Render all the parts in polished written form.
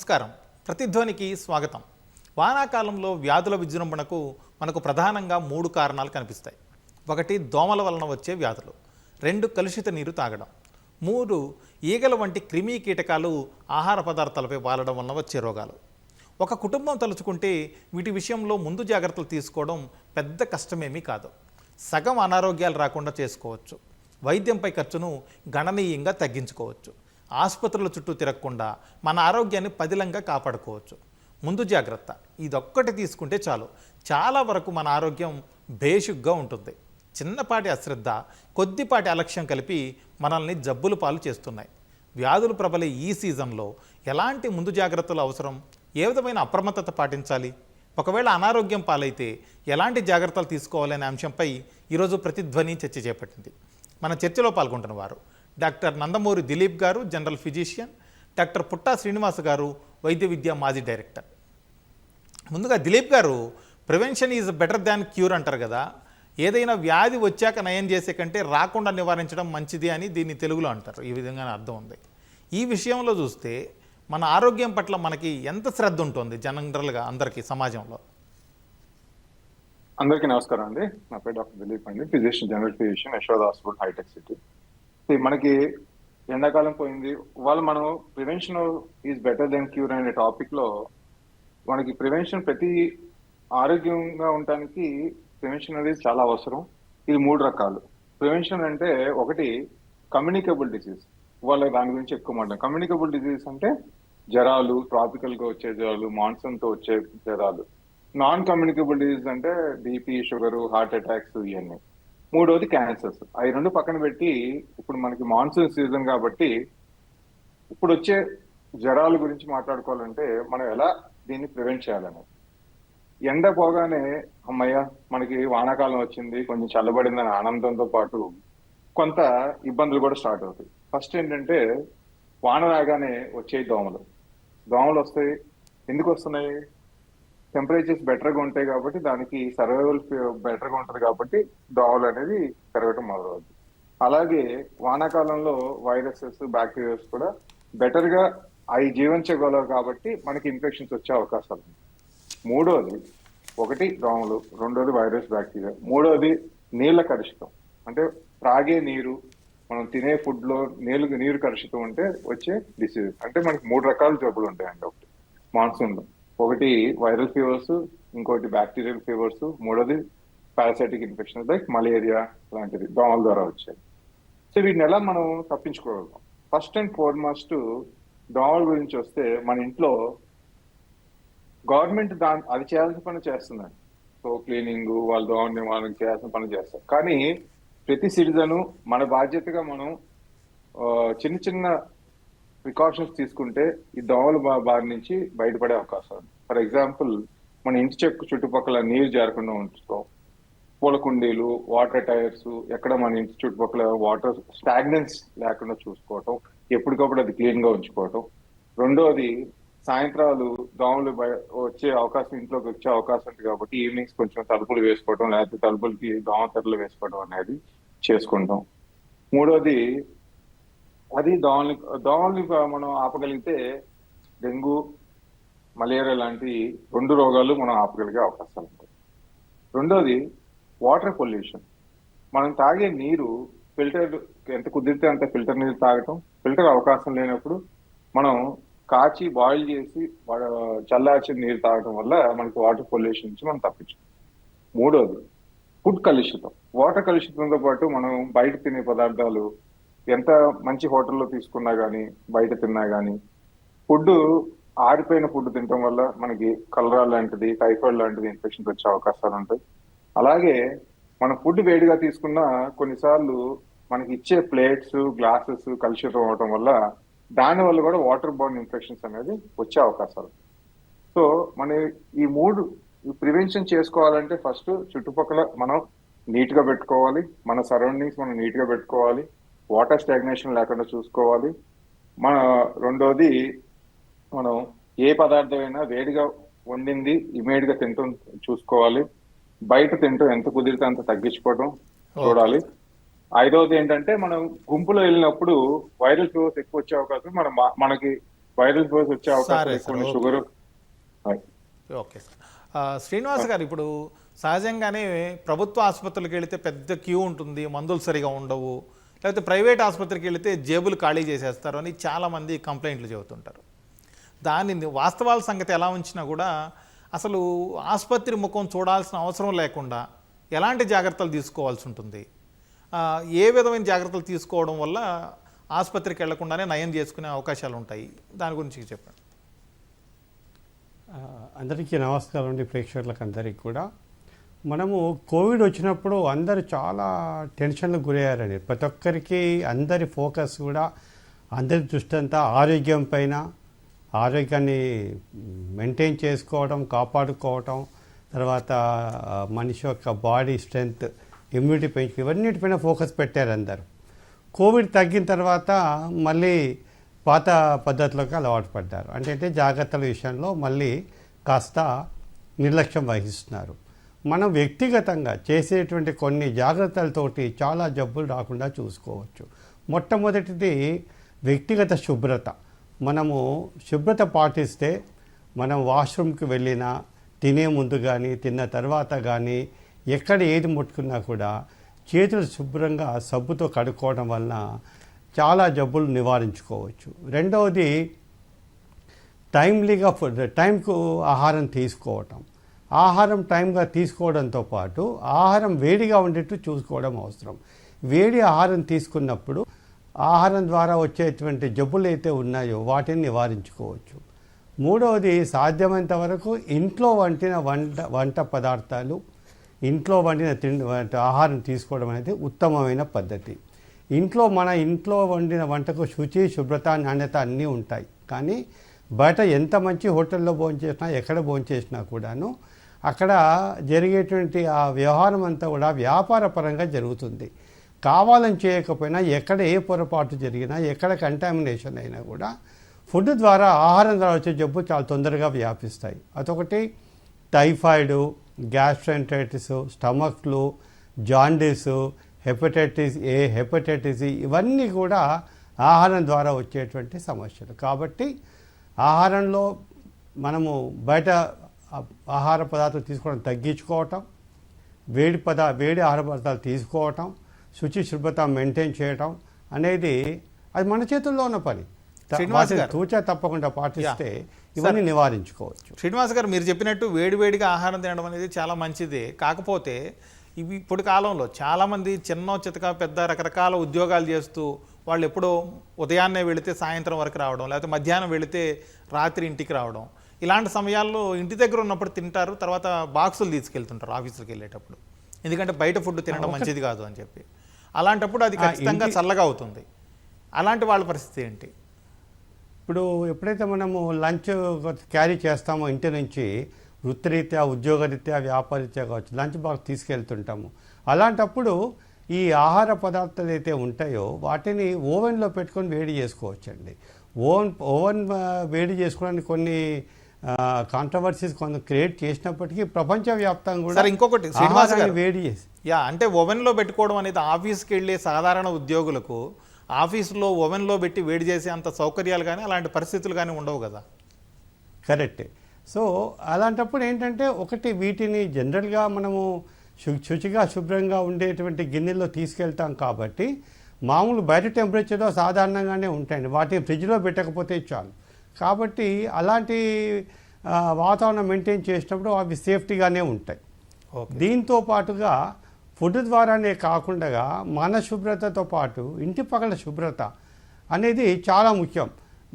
నమస్కారం. ప్రతిధ్వనికి స్వాగతం. వానాకాలంలో వ్యాధుల విజృంభణకు మనకు ప్రధానంగా 3 కారణాలు కనిపిస్తాయి. 1 దోమల వలన వచ్చే వ్యాధులు, 2 కలుషిత నీరు తాగడం, 3 ఈగల వంటి క్రిమి కీటకాలు ఆహార పదార్థాలపై వాలడం వలన వచ్చే రోగాలు. ఒక కుటుంబం తలుచుకుంటే వీటి విషయంలో ముందు జాగ్రత్తలు తీసుకోవడం పెద్ద కష్టమేమీ కాదు. సగం అనారోగ్యాలు రాకుండా చేసుకోవచ్చు. వైద్యంపై ఖర్చును గణనీయంగా తగ్గించుకోవచ్చు. ఆసుపత్రుల చుట్టూ తిరగకుండా మన ఆరోగ్యాన్ని పదిలంగా కాపాడుకోవచ్చు. ముందు జాగ్రత్త ఇదొక్కటి తీసుకుంటే చాలు, చాలా వరకు మన ఆరోగ్యం బేషుగ్గా ఉంటుంది. చిన్నపాటి అశ్రద్ధ, కొద్దిపాటి అలక్ష్యం కలిపి మనల్ని జబ్బులు పాలు చేస్తున్నాయి. వ్యాధులు ప్రబలే ఈ సీజన్లో ఎలాంటి ముందు జాగ్రత్తలు అవసరం, ఏ విధమైన అప్రమత్తత పాటించాలి, ఒకవేళ అనారోగ్యం పాలైతే ఎలాంటి జాగ్రత్తలు తీసుకోవాలనే అంశంపై ఈరోజు ప్రతిధ్వని చర్చ చేపట్టింది. మన చర్చలో పాల్గొంటున్న వారు డాక్టర్ నందమూరి దిలీప్ గారు, జనరల్ ఫిజిషియన్, డాక్టర్ పుట్టా శ్రీనివాస్ గారు, వైద్య విద్య మాజీ డైరెక్టర్. ముందుగా దిలీప్ గారు, prevention is better than cure అంటారు కదా, ఏదైనా వ్యాధి వచ్చాక నయం చేసే కంటే రాకుండా నివారించడం మంచిది అని దీన్ని తెలుగులో అంటారు. ఈ విధంగా అర్థం ఉంది. ఈ విషయంలో చూస్తే మన ఆరోగ్యం పట్ల మనకి ఎంత శ్రద్ధ ఉంటుంది జనరల్గా అందరికీ సమాజంలో? అందరికీ నమస్కారం అండి. నా పేరు డాక్టర్ దిలీప్ అండి, physician, general physician, Yashoda hospital, hitech city. మనకి ఎండాకాలం పోయింది, మనం prevention is better than cure అనే టాపిక్ లో మనకి ప్రివెన్షన్, ప్రతి ఆరోగ్యంగా ఉండటానికి ప్రివెన్షన్ అనేది చాలా అవసరం. ఇది 3 రకాలు. ప్రివెన్షన్ అంటే ఒకటి కమ్యూనికబుల్ డిసీజ్, దాని గురించి ఎక్కువ మాట్లాడారు. కమ్యూనికబుల్ డిసీజ్ అంటే జ్వరాలు, ట్రాపికల్ గా వచ్చే జ్వరాలు, మాన్సూన్ తో వచ్చే జ్వరాలు. నాన్ కమ్యూనికబుల్ డిసీజ్ అంటే బీపీ, షుగర్, హార్ట్ అటాక్స్, ఇవన్నీ. 3వది క్యాన్సర్స్. అవి 2 పక్కన పెట్టి ఇప్పుడు మనకి మాన్సూన్ సీజన్ కాబట్టి ఇప్పుడు వచ్చే జ్వరాల గురించి మాట్లాడుకోవాలంటే మనం ఎలా దీన్ని ప్రివెంట్ చేయాలనేది. ఎండ పోగానే అమ్మయ్య మనకి వానాకాలం వచ్చింది, కొంచెం చల్లబడిందని ఆనందంతో పాటు కొంత ఇబ్బందులు కూడా స్టార్ట్ అవుతాయి. ఫస్ట్ ఏంటంటే వాన రాగానే వచ్చే దోమలు వస్తాయి. ఎందుకు వస్తున్నాయి? టెంపరేచర్స్ బెటర్గా ఉంటాయి కాబట్టి, దానికి సర్వైవల్ బెటర్గా ఉంటుంది కాబట్టి దోమలు అనేది పెరగటం మొదలవుతుంది. అలాగే వానాకాలంలో వైరసెస్, బ్యాక్టీరియాస్ కూడా బెటర్గా అవి జీవించగలవు కాబట్టి మనకి ఇన్ఫెక్షన్స్ వచ్చే అవకాశాలు ఉన్నాయి. 3వది ఒకటి దోమలు, 2వది వైరస్, బ్యాక్టీరియా, 3వది నీళ్ళ కలుషితం. అంటే త్రాగే నీరు, మనం తినే ఫుడ్ లో నీరు కలుషితం ఉంటే వచ్చే డిసీజ్. అంటే మనకి 3 రకాల జబ్బులు ఉంటాయండి. ఒకటి మాన్సూన్ లో, ఒకటి వైరల్ ఫీవర్స్, ఇంకోటి బ్యాక్టీరియల్ ఫీవర్స్, 3వది పారాసైటిక్ ఇన్ఫెక్షన్ లైక్ మలేరియా లాంటిది దోమల ద్వారా వచ్చాయి. సో వీటిని ఎలా మనం తప్పించుకోగలం? ఫస్ట్ అండ్ ఫార్మోస్ట్ దోమల గురించి వస్తే, మన ఇంట్లో గవర్నమెంట్ అది చేయాల్సిన పని చేస్తుందండి. సో క్లీనింగ్, వాళ్ళకి చేయాల్సిన పని చేస్తారు. కానీ ప్రతి సిటిజను మన బాధ్యతగా మనం చిన్న చిన్న ప్రికాషన్స్ తీసుకుంటే ఈ దోమల బారి నుంచి బయటపడే అవకాశం ఉంది. ఫర్ ఎగ్జాంపుల్, మన ఇంటి చుట్టుపక్కల నీరు జారకుండా ఉంచుతాం. పూల కుండీలు, వాటర్ టైర్స్, ఎక్కడ మన ఇంటి చుట్టుపక్కల వాటర్ స్టాగ్నెన్స్ లేకుండా చూసుకోవటం, ఎప్పటికప్పుడు అది క్లీన్ గా ఉంచుకోవటం. 2వది సాయంత్రాలు దోమలు వచ్చే అవకాశం, ఇంట్లోకి వచ్చే అవకాశం ఉంది కాబట్టి ఈవినింగ్స్ కొంచెం తలుపులు వేసుకోవటం, లేకపోతే తలుపులకి దోమ తెరలు వేసుకోవడం అనేది చేసుకుంటాం. 3వది అది దోమల్ని మనం ఆపగలిగితే డెంగ్యూ, మలేరియా లాంటి 2 రోగాలు మనం ఆపగలిగే అవకాశాలు ఉంటాయి. 2వది వాటర్ పొల్యూషన్. మనం తాగే నీరు ఫిల్టర్, ఎంత కుదిరితే అంత ఫిల్టర్ నీరు తాగటం. ఫిల్టర్ అవకాశం లేనప్పుడు మనం కాచి బాయిల్ చేసి చల్లార్చిన నీరు తాగటం వల్ల మనకి వాటర్ పొల్యూషన్ నుంచి మనం తప్పించుకోం. 3వది ఫుడ్ కలుషితం. వాటర్ కలుషితంతో పాటు మనం బయట తినే పదార్థాలు, ఎంత మంచి హోటల్లో తీసుకున్నా కానీ, బయట తిన్నా కానీ, ఫుడ్ ఆరిపోయిన ఫుడ్ తినటం వల్ల మనకి కలరా లాంటిది, టైఫాయిడ్ లాంటిది ఇన్ఫెక్షన్స్ వచ్చే అవకాశాలు ఉంటాయి. అలాగే మనం ఫుడ్ వేడిగా తీసుకున్నా కొన్నిసార్లు మనకి ఇచ్చే ప్లేట్స్, గ్లాసెస్ కలుషితం అవడం వల్ల దానివల్ల కూడా వాటర్ బోర్న్ ఇన్ఫెక్షన్స్ అనేది వచ్చే అవకాశాలు. సో మన ఈ 3 ప్రివెన్షన్ చేసుకోవాలంటే ఫస్ట్ చుట్టుపక్కల మనం నీట్ గా పెట్టుకోవాలి, మన సరౌండింగ్స్ మనం నీట్ గా పెట్టుకోవాలి, వాటర్ స్టాగ్నేషన్ లేకుండా చూసుకోవాలి. 2వది మనం ఏ పదార్థమైనా వేడిగా వండింది ఇమీడియట్ గా తింటూ చూసుకోవాలి. బయట తింటూ ఎంత కుదిరితే అంత తగ్గించుకోవడం చూడాలి. 5వది ఏంటంటే మనం గుంపులో వెళ్ళినప్పుడు వైరల్ ఫీవర్స్ ఎక్కువ వచ్చే అవకాశం మనకి వైరల్ ఫీవర్స్ వచ్చే అవకాశాలు సరే ఎక్కువ సార్, ఉన్నాయి. Okay. Sugar okay sir. Srinivas గారు, ఇప్పుడు సహజంగానే ప్రభుత్వ ఆసుపత్రులకు వెళితే పెద్ద క్యూ ఉంటుంది, మందులు సరిగా ఉండవు, లేకపోతే ప్రైవేట్ ఆసుపత్రికి వెళితే జేబులు ఖాళీ చేసేస్తారు అని చాలామంది కంప్లైంట్లు చెబుతుంటారు. దానిని వాస్తవాల సంగతి ఎలా ఉంచినా కూడా అసలు ఆసుపత్రి ముఖం చూడాల్సిన అవసరం లేకుండా ఎలాంటి జాగ్రత్తలు తీసుకోవాల్సి ఉంటుంది? ఏ విధమైన జాగ్రత్తలు తీసుకోవడం వల్ల ఆసుపత్రికి వెళ్లకుండానే నయం చేసుకునే అవకాశాలు ఉంటాయి? దాని గురించి చెప్పండి. అందరికీ నమస్కారం అండి, ప్రేక్షకులకు అందరికీ కూడా. మనము కోవిడ్ వచ్చినప్పుడు అందరూ చాలా టెన్షన్లకు గురయ్యారండి. ప్రతి ఒక్కరికి అందరి ఫోకస్ కూడా, అందరి దృష్టి అంతా ఆరోగ్యం పైన, ఆరోగ్యాన్ని మెయింటైన్ చేసుకోవడం, కాపాడుకోవటం, తర్వాత మనిషి యొక్క బాడీ స్ట్రెంగ్త్, ఇమ్యూనిటీ పెంచు, ఇవన్నిటిపైన ఫోకస్ పెట్టారు అందరు. కోవిడ్ తగ్గిన తర్వాత మళ్ళీ పాత పద్ధతిలోకి అలవాటు పడ్డారు. అంటే జాగ్రత్తల విషయంలో మళ్ళీ కాస్త నిర్లక్ష్యం వహిస్తున్నారు. మనం వ్యక్తిగతంగా చేసేటువంటి కొన్ని జాగ్రత్తలతోటి చాలా జబ్బులు రాకుండా చూసుకోవచ్చు. మొట్టమొదటిది వ్యక్తిగత శుభ్రత. మనము శుభ్రత పాటిస్తే మనం వాష్రూమ్కి వెళ్ళినా, తినే ముందు కానీ తిన్న తర్వాత కానీ ఎక్కడ ఏది ముట్టుకున్నా కూడా చేతులు శుభ్రంగా సబ్బుతో కడుక్కోవడం వలన చాలా జబ్బులు నివారించుకోవచ్చు. రెండవది టైమ్లీగా టైంకు ఆహారం తీసుకోవటం. ఆహారం టైంగా తీసుకోవడంతో పాటు ఆహారం వేడిగా ఉండేట్టు చూసుకోవడం అవసరం. వేడి ఆహారం తీసుకున్నప్పుడు ఆహారం ద్వారా వచ్చేటువంటి జబ్బులు అయితే ఉన్నాయో వాటిని నివారించుకోవచ్చు. మూడవది సాధ్యమైనంత వరకు ఇంట్లో వంట పదార్థాలు, ఇంట్లో వండిన ఆహారం తీసుకోవడం అనేది ఉత్తమమైన పద్ధతి. మన ఇంట్లో వండిన వంటకు శుచి, శుభ్రత, నాణ్యత అన్నీ ఉంటాయి. కానీ బయట ఎంత మంచి హోటల్లో భోంచేసినా, ఎక్కడ భోంచేసినా కూడాను అక్కడ జరిగేటువంటి ఆ వ్యవహారం అంతా కూడా వ్యాపార పరంగా జరుగుతుంది. కావాలని చేయకపోయినా, ఎక్కడ ఏ పొరపాటు జరిగినా, ఎక్కడ కంటామినేషన్ అయినా కూడా ఫుడ్ ద్వారా, ఆహారం ద్వారా వచ్చే జబ్బు చాలా తొందరగా వ్యాపిస్తాయి. అదొకటి typhoid, gastritis, stomach flu, jaundice, hepatitis A, hepatitis ఈ, ఇవన్నీ కూడా ఆహారం ద్వారా వచ్చేటువంటి సమస్యలు. కాబట్టి ఆహారంలో మనము బయట ఆహార పదార్థాలు తీసుకోవడం తగ్గించుకోవటం, వేడి ఆహార పదార్థాలు తీసుకోవటం, శుచి శుభ్రత మెయింటైన్ చేయటం అనేది అది మన చేతుల్లో ఉన్న పని. తూచా తప్పకుండా పాటిస్తే ఇవన్నీ నివారించుకోవచ్చు. శ్రీనివాస్ గారు, మీరు చెప్పినట్టు వేడివేడిగా ఆహారం తినడం అనేది చాలా మంచిది. కాకపోతే ఇప్పుడు కాలంలో చాలామంది చిన్న చితక పెద్ద రకరకాల ఉద్యోగాలు చేస్తూ వాళ్ళు ఎప్పుడో ఉదయాన్నే వెళితే సాయంత్రం వరకు రావడం, లేకపోతే మధ్యాహ్నం వెళితే రాత్రి ఇంటికి రావడం, ఇలాంటి సమయాల్లో ఇంటి దగ్గర ఉన్నప్పుడు తింటారు, తర్వాత బాక్సులు తీసుకెళ్తుంటారు ఆఫీసులకు వెళ్ళేటప్పుడు, ఎందుకంటే బయట ఫుడ్ తినడం మంచిది కాదు అని చెప్పి. అలాంటప్పుడు అది ఖచ్చితంగా చల్లగా అవుతుంది. అలాంటి వాళ్ళ పరిస్థితి ఏంటి? ఇప్పుడు ఎప్పుడైతే మనము లంచ్ క్యారీ చేస్తామో ఇంటి నుంచి, వృత్తిరీత్యా, ఉద్యోగరీత్యా, వ్యాపారరీత్యా కావచ్చు, లంచ్ బాక్స్ తీసుకెళ్తుంటాము. అలాంటప్పుడు ఈ ఆహార పదార్థాలు అయితే ఉంటాయో వాటిని ఓవెన్లో పెట్టుకొని వేడి చేసుకోవచ్చండి. ఓవెన్ వేడి చేసుకోవడానికి కొన్ని కాంట్రవర్సీస్ కొంత క్రియేట్ చేసినప్పటికీ ప్రపంచవ్యాప్తంగా కూడా ఇంకొకటి శ్రీనివాస్ గారు, వేడి చేసి అంటే ఓవెన్లో పెట్టుకోవడం అనేది ఆఫీస్కి వెళ్ళే సాధారణ ఉద్యోగులకు ఆఫీసులో ఓవెన్లో పెట్టి వేడి చేసే అంత సౌకర్యాలు కానీ అలాంటి పరిస్థితులు కానీ ఉండవు కదా. కరెక్టే. సో అలాంటప్పుడు ఏంటంటే ఒకటి వీటిని జనరల్గా మనము శుచిగా శుభ్రంగా ఉండేటువంటి గిన్నెల్లో తీసుకెళ్తాం కాబట్టి మామూలు బయట టెంపరేచర్లో సాధారణంగానే ఉంటాయండి. వాటిని ఫ్రిడ్జ్లో పెట్టకపోతే చాలు. కాబట్టి అలాంటి వాతావరణం మెయింటైన్ చేసినప్పుడు అవి సేఫ్టీగానే ఉంటాయి. దీంతో పాటుగా ఫుడ్ ద్వారానే కాకుండా మన శుభ్రతతో పాటు ఇంటి పక్కల శుభ్రత అనేది చాలా ముఖ్యం.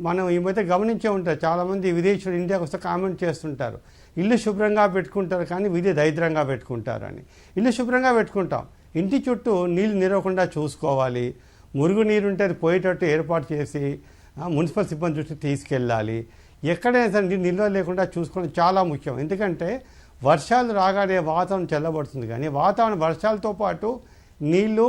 మనం ఈ మధ్య గమనించే ఉంటారు, చాలామంది విదేశీయులు ఇండియాకి వస్తే కామెంట్ చేస్తుంటారు, ఇల్లు శుభ్రంగా పెట్టుకుంటారు కానీ విధి దరిద్రంగా పెట్టుకుంటారని. ఇల్లు శుభ్రంగా పెట్టుకుంటాం, ఇంటి చుట్టూ నీళ్ళు నిలవకుండా చూసుకోవాలి. మురుగు నీరు ఉంటే అది పోయేటట్టు ఏర్పాటు చేసి మున్సిపల్ సిబ్బంది దృష్టికి తీసుకెళ్ళాలి. ఎక్కడైనా సరే నిల్వ లేకుండా చూసుకోవడం చాలా ముఖ్యం. ఎందుకంటే వర్షాలు రాగానే వాతావరణం చల్లబడుతుంది, కానీ వర్షాలతో పాటు నీళ్లు,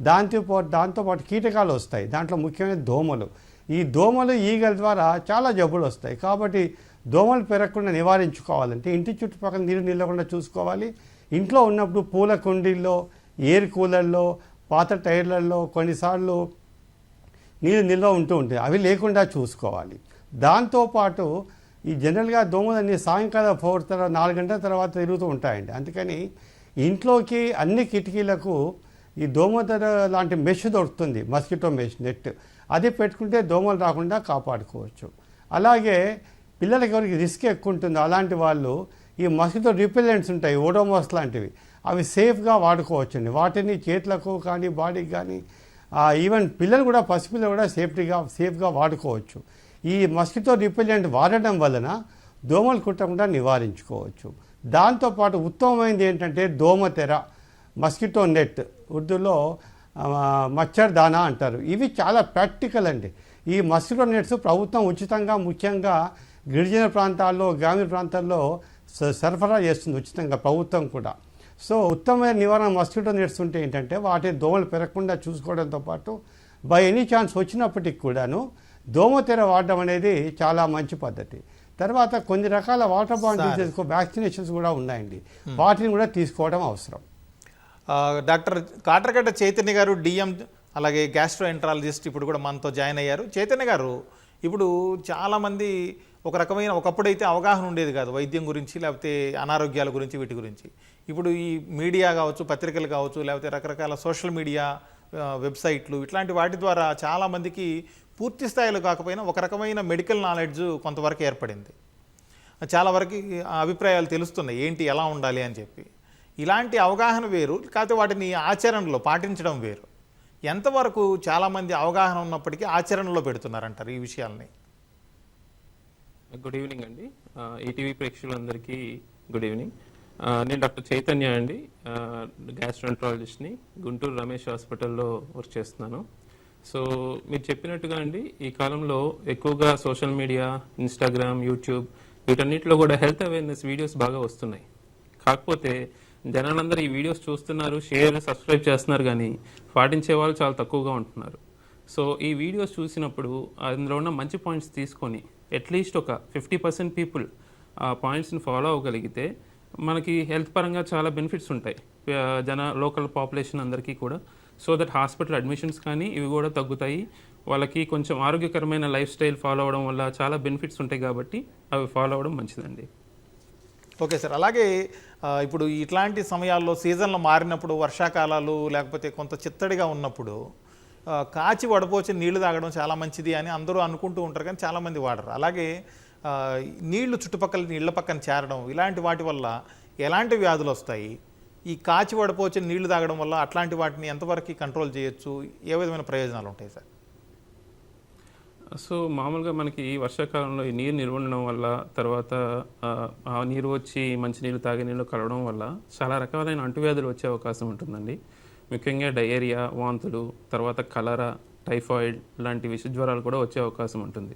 దాంతోపాటు కీటకాలు వస్తాయి. దాంట్లో ముఖ్యమైన దోమలు. ఈ దోమలు, ఈగల ద్వారా చాలా జబ్బులు వస్తాయి. కాబట్టి దోమలు పెరగకుండా నివారించుకోవాలంటే ఇంటి చుట్టుపక్కల నీరు నిలవకుండా చూసుకోవాలి. ఇంట్లో ఉన్నప్పుడు పూల కుండీల్లో, ఎయిర్ కూలర్లో, పాత టైర్లలో కొన్నిసార్లు నీరు నిల్వ ఉంటూ ఉంటుంది, అవి లేకుండా చూసుకోవాలి. దాంతోపాటు ఈ జనరల్గా దోమలన్నీ సాయంకాలం 4 గంటల తర్వాత తిరుగుతూ ఉంటాయండి. అందుకని ఇంట్లోకి అన్ని కిటికీలకు ఈ దోమతెర లాంటి మెష్ దొరుకుతుంది, మస్కిటో మెష్ నెట్. అది పెట్టుకుంటే దోమలు రాకుండా కాపాడుకోవచ్చు. అలాగే పిల్లలకి ఎవరికి రిస్క్ ఎక్కువ ఉంటుందో అలాంటి వాళ్ళు ఈ మస్కిటో రిపెలెంట్స్ ఉంటాయి, ఓడోమాస్ లాంటివి, అవి సేఫ్గా వాడుకోవచ్చండి. వాటిని చేతులకు కానీ బాడీకి కానీ ఈవెన్ పిల్లలు కూడా, పసిపిల్లలు కూడా సేఫ్గా వాడుకోవచ్చు. ఈ మస్కిటో రిపెలెంట్ వాడడం వలన దోమలు కుట్టకుండా నివారించుకోవచ్చు. దాంతోపాటు ఉత్తమమైనది ఏంటంటే దోమతెర, మస్కిటో నెట్, ఉర్దూలో మచ్చర్ దానా అంటారు. ఇవి చాలా ప్రాక్టికల్ అండి. ఈ మస్కిటో నెట్స్ ప్రభుత్వం ఉచితంగా, ముఖ్యంగా గిరిజన ప్రాంతాల్లో, గ్రామీణ ప్రాంతాల్లో సరఫరా చేస్తుంది ఉచితంగా ప్రభుత్వం కూడా. సో ఉత్తమమైన నివారణ మస్కిటో నెట్స్ ఉంటే ఏంటంటే వాటి దోమలు పెరగకుండా చూసుకోవడంతో పాటు బై ఎనీ ఛాన్స్ వచ్చినప్పటికి కూడాను దోమతెర వాడడం అనేది చాలా మంచి పద్ధతి. తర్వాత కొన్ని రకాల వాటర్ బాండ్ డిసీజెస్కు వ్యాక్సినేషన్స్ కూడా ఉన్నాయండి, వాటిని కూడా తీసుకోవడం అవసరం. డాక్టర్ కాట్రగడ్డ చైతన్య గారు డిఎం, అలాగే గ్యాస్ట్రోఎంట్రాలజిస్ట్, ఇప్పుడు కూడా మనతో జాయిన్ అయ్యారు. చైతన్య గారు, ఇప్పుడు చాలామంది ఒకప్పుడైతే అవగాహన ఉండేది కాదు వైద్యం గురించి, లేకపోతే అనారోగ్యాల గురించి, వీటి గురించి. ఇప్పుడు ఈ మీడియా కావచ్చు, పత్రికలు కావచ్చు, లేకపోతే రకరకాల సోషల్ మీడియా వెబ్సైట్లు, ఇట్లాంటి వాటి ద్వారా చాలామందికి పూర్తి స్థాయిలో కాకపోయినా ఒక రకమైన మెడికల్ నాలెడ్జ్ కొంతవరకు ఏర్పడింది. చాలా వరకు అభిప్రాయాలు తెలుస్తున్నాయి ఏంటి, ఎలా ఉండాలి అని చెప్పి. ఇలాంటి అవగాహన వేరు, కాకపోతే వాటిని ఆచరణలో పాటించడం వేరు. ఎంతవరకు చాలామంది అవగాహన ఉన్నప్పటికీ ఆచరణలో పెడుతున్నారంటారు ఈ విషయాల్ని? గుడ్ ఈవినింగ్ అండి, ఈటీవీ ప్రేక్షకులందరికీ గుడ్ ఈవినింగ్. నేను డాక్టర్ చైతన్య అండి, గ్యాస్ట్రోఎంట్రాలజిస్ట్ని, గుంటూరు రమేష్ హాస్పిటల్లో వర్క్ చేస్తున్నాను. సో మీరు చెప్పినట్టుగా అండి, ఈ కాలంలో ఎక్కువగా సోషల్ మీడియా, ఇన్స్టాగ్రామ్, యూట్యూబ్, వీటన్నిటిలో కూడా హెల్త్ అవేర్నెస్ వీడియోస్ బాగా వస్తున్నాయి. కాకపోతే జనాలందరూ ఈ వీడియోస్ చూస్తున్నారు, సబ్స్క్రైబ్ చేస్తున్నారు, కానీ పాటించే వాళ్ళు చాలా తక్కువగా ఉంటున్నారు. సో ఈ వీడియోస్ చూసినప్పుడు అందులో ఉన్న మంచి పాయింట్స్ తీసుకొని అట్లీస్ట్ ఒక 50% పీపుల్ ఆ పాయింట్స్ని ఫాలో అవ్వగలిగితే మనకి హెల్త్ పరంగా చాలా బెనిఫిట్స్ ఉంటాయి లోకల్ పాపులేషన్ అందరికీ కూడా. సో దట్ హాస్పిటల్ అడ్మిషన్స్ కానీ ఇవి కూడా తగ్గుతాయి. వాళ్ళకి కొంచెం ఆరోగ్యకరమైన లైఫ్ స్టైల్ ఫాలో అవ్వడం వల్ల చాలా బెనిఫిట్స్ ఉంటాయి, కాబట్టి అవి ఫాలో అవ్వడం మంచిదండి. ఓకే సార్, అలాగే ఇప్పుడు ఇట్లాంటి సమయాల్లో సీజన్లు మారినప్పుడు, వర్షాకాలాలు లేకపోతే కొంత చిత్తడిగా ఉన్నప్పుడు కాచి వడపోచి నీళ్లు తాగడం చాలా మంచిది అని అందరూ అనుకుంటూ ఉంటారు, కానీ చాలామంది వాడరు. అలాగే నీళ్లు చుట్టుపక్కల నీళ్ల పక్కన చేరడం, ఇలాంటి వాటి వల్ల ఎలాంటి వ్యాధులు వస్తాయి? ఈ కాచి వడపోచి నీళ్లు తాగడం వల్ల అట్లాంటి వాటిని ఎంతవరకు కంట్రోల్ చేయొచ్చు? ఏ విధమైన ప్రయోజనాలు ఉంటాయి సార్? సో మామూలుగా మనకి వర్షాకాలంలో ఈ నీరు నిల్వ ఉండడం వల్ల, తర్వాత ఆ నీరు వచ్చి మంచినీళ్ళు తాగే నీళ్ళు కలవడం వల్ల చాలా రకాలైన అంటువ్యాధులు వచ్చే అవకాశం ఉంటుందండి. ముఖ్యంగా డయేరియా, వాంతులు, తర్వాత కలరా, టైఫాయిడ్ లాంటి విష జ్వరాలు కూడా వచ్చే అవకాశం ఉంటుంది.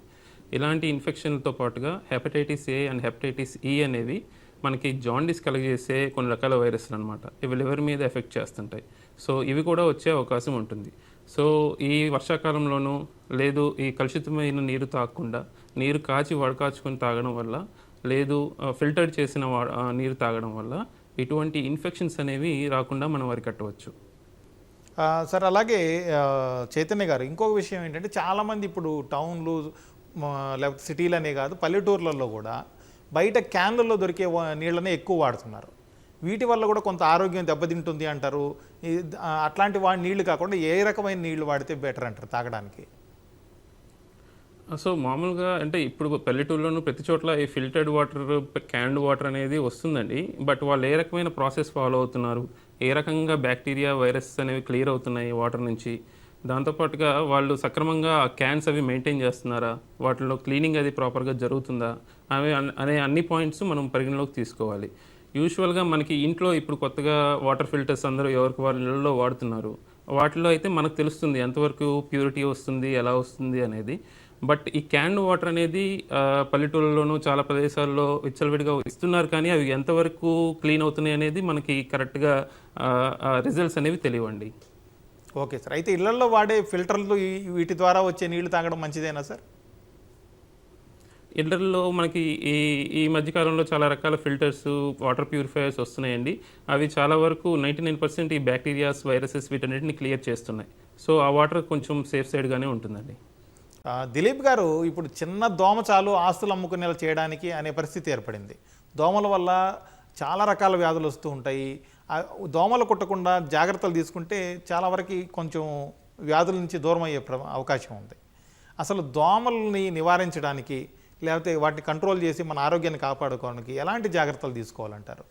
ఇలాంటి ఇన్ఫెక్షన్లతో పాటుగా హెపటైటిస్ ఏ అండ్ హెపటైటిస్ ఈ అనేవి మనకి జాండీస్ కలుగజేసే కొన్ని రకాల వైరస్లు అనమాట. ఇవి లివర్ మీద ఎఫెక్ట్ చేస్తుంటాయి. సో ఇవి కూడా వచ్చే అవకాశం ఉంటుంది. సో ఈ వర్షాకాలంలోనూ లేదు ఈ కలుషితమైన నీరు తాగకుండా నీరు కాచి వడకాచుకొని తాగడం వల్ల, లేదు ఫిల్టర్ చేసిన నీరు తాగడం వల్ల ఇటువంటి ఇన్ఫెక్షన్స్ అనేవి రాకుండా మనం అరికట్టవచ్చు. సార్, అలాగే చైతన్య గారు, ఇంకొక విషయం ఏంటంటే చాలామంది ఇప్పుడు టౌన్లు లేకపోతే సిటీలనే కాదు, పల్లెటూర్లలో కూడా బయట క్యాన్లలో దొరికే నీళ్ళనే ఎక్కువ వాడుతున్నారు. వీటి వల్ల కూడా కొంత ఆరోగ్యం దెబ్బతింటుంది అంటారు. అట్లాంటి నీళ్లు కాకుండా ఏ రకమైన నీళ్లు వాడితే బెటర్ అంటారు తాగడానికి? సో మామూలుగా అంటే ఇప్పుడు పల్లెటూరులోనూ ప్రతి చోట్ల ఈ ఫిల్టర్డ్ వాటర్, క్యాన్డ్ వాటర్ అనేది వస్తుందండి. బట్ వాళ్ళు ఏ రకమైన ప్రాసెస్ ఫాలో అవుతున్నారు, ఏ రకంగా బ్యాక్టీరియా, వైరస్ అనేవి క్లియర్ అవుతున్నాయి వాటర్ నుంచి, దాంతోపాటుగా వాళ్ళు సక్రమంగా క్యాన్స్ అవి మెయింటైన్ చేస్తున్నారా, వాటిలో క్లీనింగ్ అది ప్రాపర్గా జరుగుతుందా అనే అన్ని పాయింట్స్ మనం పరిగణలోకి తీసుకోవాలి. యూజువల్గా మనకి ఇంట్లో ఇప్పుడు కొత్తగా వాటర్ ఫిల్టర్స్ అందరూ ఎవరికి వాళ్ళ ఇళ్ళలో వాడుతున్నారు. వాటిలో అయితే మనకు తెలుస్తుంది ఎంతవరకు ప్యూరిటీ వస్తుంది, ఎలా వస్తుంది అనేది. బట్ ఈ క్యాన్డ్ వాటర్ అనేది పల్లెటూళ్ళలోనూ చాలా ప్రదేశాల్లో విచ్చలవిడిగా ఇస్తున్నారు, కానీ అవి ఎంతవరకు క్లీన్ అవుతున్నాయి అనేది మనకి కరెక్ట్గా రిజల్ట్స్ అనేవి తెలియండి. ఓకే సార్, అయితే ఇళ్లలో వాడే ఫిల్టర్లు వీటి ద్వారా వచ్చే నీళ్లు తాగడం మంచిదేనా సార్? ఇళ్లలో మనకి ఈ మధ్యకాలంలో చాలా రకాల ఫిల్టర్స్, వాటర్ ప్యూరిఫైయర్స్ వస్తున్నాయండి. అవి చాలా వరకు 99% ఈ బ్యాక్టీరియాస్, వైరసెస్ వీటన్నిటిని క్లియర్ చేస్తున్నాయి. సో ఆ వాటర్ కొంచెం సేఫ్ సైడ్గానే ఉంటుందండి. దిలీప్ గారు, ఇప్పుడు చిన్న దోమ చాలు ఆస్తులు అమ్ముకునేలా చేయడానికి అనే పరిస్థితి ఏర్పడింది. దోమల వల్ల చాలా రకాల వ్యాధులు వస్తూ ఉంటాయి. దోమలు కుట్టకుండా జాగ్రత్తలు తీసుకుంటే చాలా వరకు కొంచెం వ్యాధుల నుంచి దూరం అయ్యే అవకాశం ఉంది. అసలు దోమల్ని నివారించడానికి లేకపోతే వాటిని కంట్రోల్ చేసి మన ఆరోగ్యాన్ని కాపాడుకోవడానికి ఎలాంటి జాగ్రత్తలు తీసుకోవాలంటారు?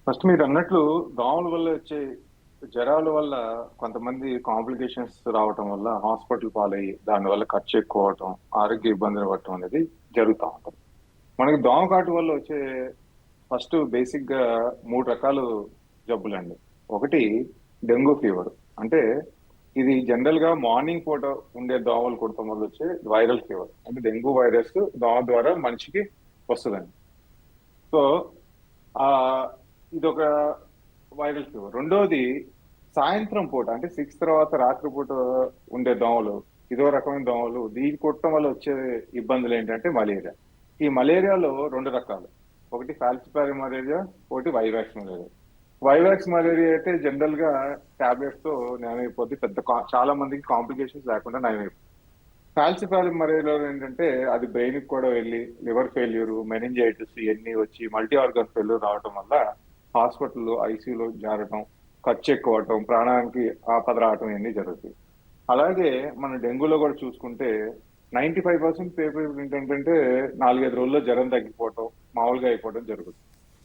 ఫస్ట్ మీరు అన్నట్లు దోమల వల్ల వచ్చే జ్వరాల వల్ల కొంతమంది కాంప్లికేషన్స్ రావటం వల్ల హాస్పిటల్ పాలయ్యి దానివల్ల ఖర్చు ఎక్కువ అవటం, ఆరోగ్య ఇబ్బందులు పడటం అనేది జరుగుతూ ఉంటుంది. మనకి దోమ కాటు వల్ల వచ్చే ఫస్ట్ బేసిక్ గా 3 రకాలు జబ్బులండి. ఒకటి డెంగ్యూ ఫీవర్, అంటే ఇది జనరల్ గా మార్నింగ్ పూట ఉండే దోమలు కుడటం వల్ల వచ్చే వైరల్ ఫీవర్. అంటే డెంగ్యూ వైరస్ దోమ ద్వారా మనిషికి వస్తుందండి. సో ఇదొక వైరల్ ఫీవర్. రెండోది సాయంత్రం పూట, అంటే 6 తర్వాత రాత్రి పూట ఉండే దోమలు, ఇదో రకమైన దోమలు. దీన్ని కుట్టడం వల్ల వచ్చే ఇబ్బందులు ఏంటంటే మలేరియా. ఈ మలేరియాలో 2 రకాలు, ఒకటి ఫాల్సిపారి మలేరియా, ఒకటి వైవాక్స్ మలేరియా. వైవాక్స్ మలేరియా అయితే జనరల్ గా టాబ్లెట్స్ తో నయమైపోద్ది, చాలా మందికి కాంప్లికేషన్స్ లేకుండా నయమైపోతుంది. ఫాల్సిపారి మలేరియాలో ఏంటంటే అది బ్రెయిన్ కి కూడా వెళ్ళి లివర్ ఫెయిల్యూర్, మెనింజైటిస్ ఇవన్నీ వచ్చి మల్టీ ఆర్గన్ ఫెయిల్యూర్ రావడం వల్ల హాస్పిటల్లో ఐసీయూలో జారటం, ఖర్చు ఎక్కువ అవటం, ప్రాణానికి ఆపద రావటం ఇవన్నీ జరుగుతాయి. అలాగే మన డెంగ్యూలో కూడా చూసుకుంటే 95% పేపర్ ఏంటంటే 4-5 రోజుల్లో జ్వరం తగ్గిపోవటం, మామూలుగా అయిపోవడం జరుగుతుంది.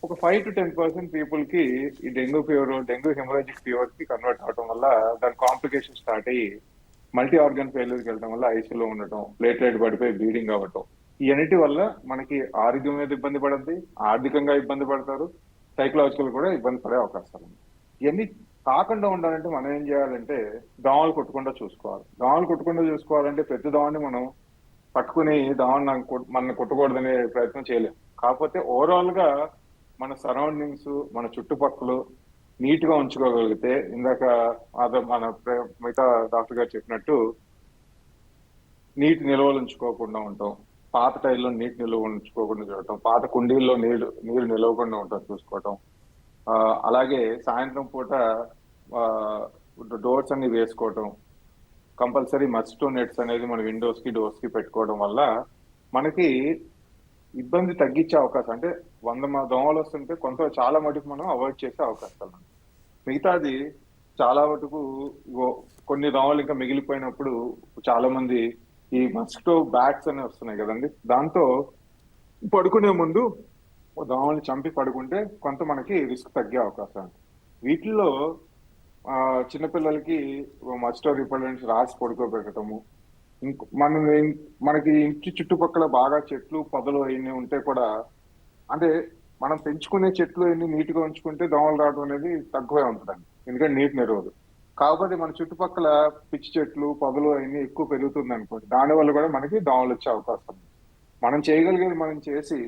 ఒక 5 to 10% పీపుల్ కి ఈ dengue fever, dengue haemorrhagic fever కి కన్వర్ట్ అవడం వల్ల దాని కాంప్లికేషన్ స్టార్ట్ అయ్యి మల్టీ ఆర్గన్ ఫెయిల్యూర్కి వెళ్ళడం వల్ల ఐసీయూలో ఉండటం, ప్లేట్లెట్ పడిపోయి బ్లీడింగ్ అవ్వటం, ఇవన్నిటి వల్ల మనకి ఆరోగ్యం మీద ఇబ్బంది పడుతుంది, ఆర్థికంగా ఇబ్బంది పడతారు, సైకలాజికల్ కూడా ఇబ్బంది పడే అవకాశాలు ఉన్నాయి. ఇవన్నీ కాకుండా ఉండాలంటే మనం ఏం చేయాలంటే దోమలు కొట్టకుండా చూసుకోవాలి. దోమలు కొట్టకుండా చూసుకోవాలంటే ప్రతి దోమని మనం పట్టుకుని దోమని మన కొట్టకూడదనే ప్రయత్నం చేయలేము. కాకపోతే ఓవరాల్ గా మన సరౌండింగ్స్, మన చుట్టుపక్కల నీట్ గా ఉంచుకోగలిగితే, ఇందాక మన మిగతా డాక్టర్ గారు చెప్పినట్టు నీటి నిల్వలు ఉంచుకోకుండా ఉంటాం, పాత టైర్లో నీటి నిల్వ ఉంచుకోకుండా చూడటం, పాత కుండీల్లో నీరు నిలవకుండా ఉంటాం చూసుకోవటం, అలాగే సాయంత్రం పూట డోర్స్ అన్ని వేసుకోవటం, కంపల్సరీ మస్కిటో నెట్స్ అనేది మన విండోస్ కి డోర్స్ కి పెట్టుకోవడం వల్ల మనకి ఇబ్బంది తగ్గించే అవకాశం, అంటే 100 దోమలు వస్తుంటే చాలా మటుకు మనం అవాయిడ్ చేసే అవకాశాలు. మిగతాది చాలా మటుకు కొన్ని దోమలు ఇంకా మిగిలిపోయినప్పుడు చాలా మంది ఈ మస్కిటో బ్యాట్స్ అనేవి వస్తున్నాయి కదండి, దాంతో పడుకునే ముందు దోమల్ని చంపి పడుకుంటే కొంత మనకి రిస్క్ తగ్గే అవకాశం. వీటిల్లో చిన్నపిల్లలకి మస్కిటో రిపెల్లెంట్స్ రాసి పడుకోబెట్టడము, మనకి ఇంటి చుట్టుపక్కల బాగా చెట్లు పొదలు అవన్నీ ఉంటే కూడా, అంటే మనం పెంచుకునే చెట్లు అన్ని నీట్ గా ఉంచుకుంటే దోమలు రావడం అనేది తక్కువే ఉంటుందండి, ఎందుకంటే నీటి నిరోధం. కాకపోతే మన చుట్టుపక్కల పిచ్చి చెట్లు పొదలు అవన్నీ ఎక్కువ పెరుగుతుంది అనుకోండి, దానివల్ల కూడా మనకి దోమలు వచ్చే అవకాశం ఉంది. మనం చేయగలిగేది మనం చేసి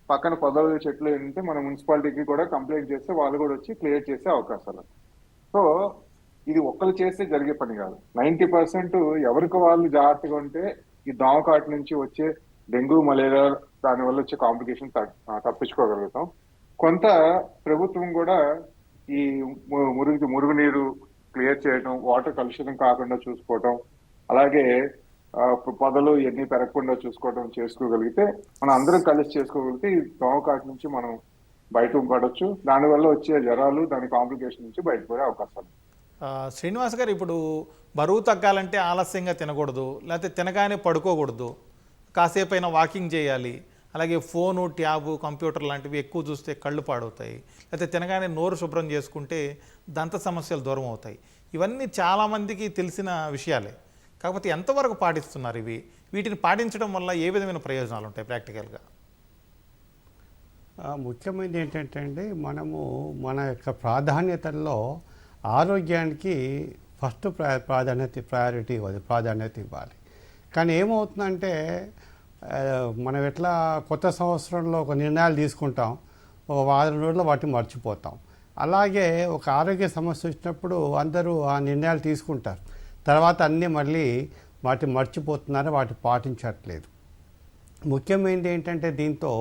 పక్కన పొదలు చెట్లు ఏంటంటే మన మున్సిపాలిటీకి కూడా కంప్లైంట్ చేస్తే వాళ్ళు కూడా వచ్చి క్లియర్ చేసే అవకాశాలు. సో ఇది ఒక్కరు చేస్తే జరిగే పని కాదు. 90% ఎవరికి వాళ్ళు జాగ్రత్తగా ఉంటే ఈ దోమకాటు నుంచి వచ్చే డెంగ్యూ, మలేరియా దానివల్ల వచ్చే కాంప్లికేషన్ తప్పించుకోగలుగుతాం. కొంత ప్రభుత్వం కూడా ఈ మురుగునీరు క్లియర్ చేయడం, వాటర్ కలుషితం కాకుండా చూసుకోవటం, అలాగే పొదలు ఇవన్నీ పెరగకుండా చేసుకోగలిగితే, మనం అందరం కలిసి చేసుకోగలిగితే ఈ దోమకాటు నుంచి మనం బయట పడవచ్చు. దానివల్ల వచ్చే జ్వరాలు, దాని కాంప్లికేషన్ నుంచి బయటపడే అవకాశాలు. శ్రీనివాస్ గారు, ఇప్పుడు బరువు తగ్గాలంటే ఆలస్యంగా తినకూడదు, లేకపోతే తినగానే పడుకోకూడదు, కాసేపు అయినా వాకింగ్ చేయాలి, అలాగే ఫోను, ట్యాబు, కంప్యూటర్ లాంటివి ఎక్కువ చూస్తే కళ్ళు పాడవుతాయి, లేకపోతే తినగానే నోరు శుభ్రం చేసుకుంటే దంత సమస్యలు దూరం అవుతాయి. ఇవన్నీ చాలామందికి తెలిసిన విషయాలే. కాకపోతే ఎంతవరకు పాటిస్తున్నారు వీటిని పాటించడం వల్ల ఏ విధమైన ప్రయోజనాలు ఉంటాయి ప్రాక్టికల్గా? ముఖ్యమైనది ఏంటంటే అండి, మనము మన యొక్క ప్రాధాన్యతల్లో ఆరోగ్యానికి ఫస్ట్ ప్రాధాన్యత ఇవ్వాలి. కానీ ఏమవుతుందంటే, మనం ఎట్లా కొత్త సంవత్సరంలో ఒక నిర్ణయాలు తీసుకుంటాం, ఒక వారం రోజుల్లో వాటిని మర్చిపోతాం. అలాగే ఒక ఆరోగ్య సమస్య వచ్చినప్పుడు అందరూ ఆ నిర్ణయాలు తీసుకుంటారు, తర్వాత అన్నీ మళ్ళీ వాటిని మర్చిపోతున్నారు, వాటిని పాటించట్లేదు. ముఖ్యమైనది ఏంటంటే, దీంతో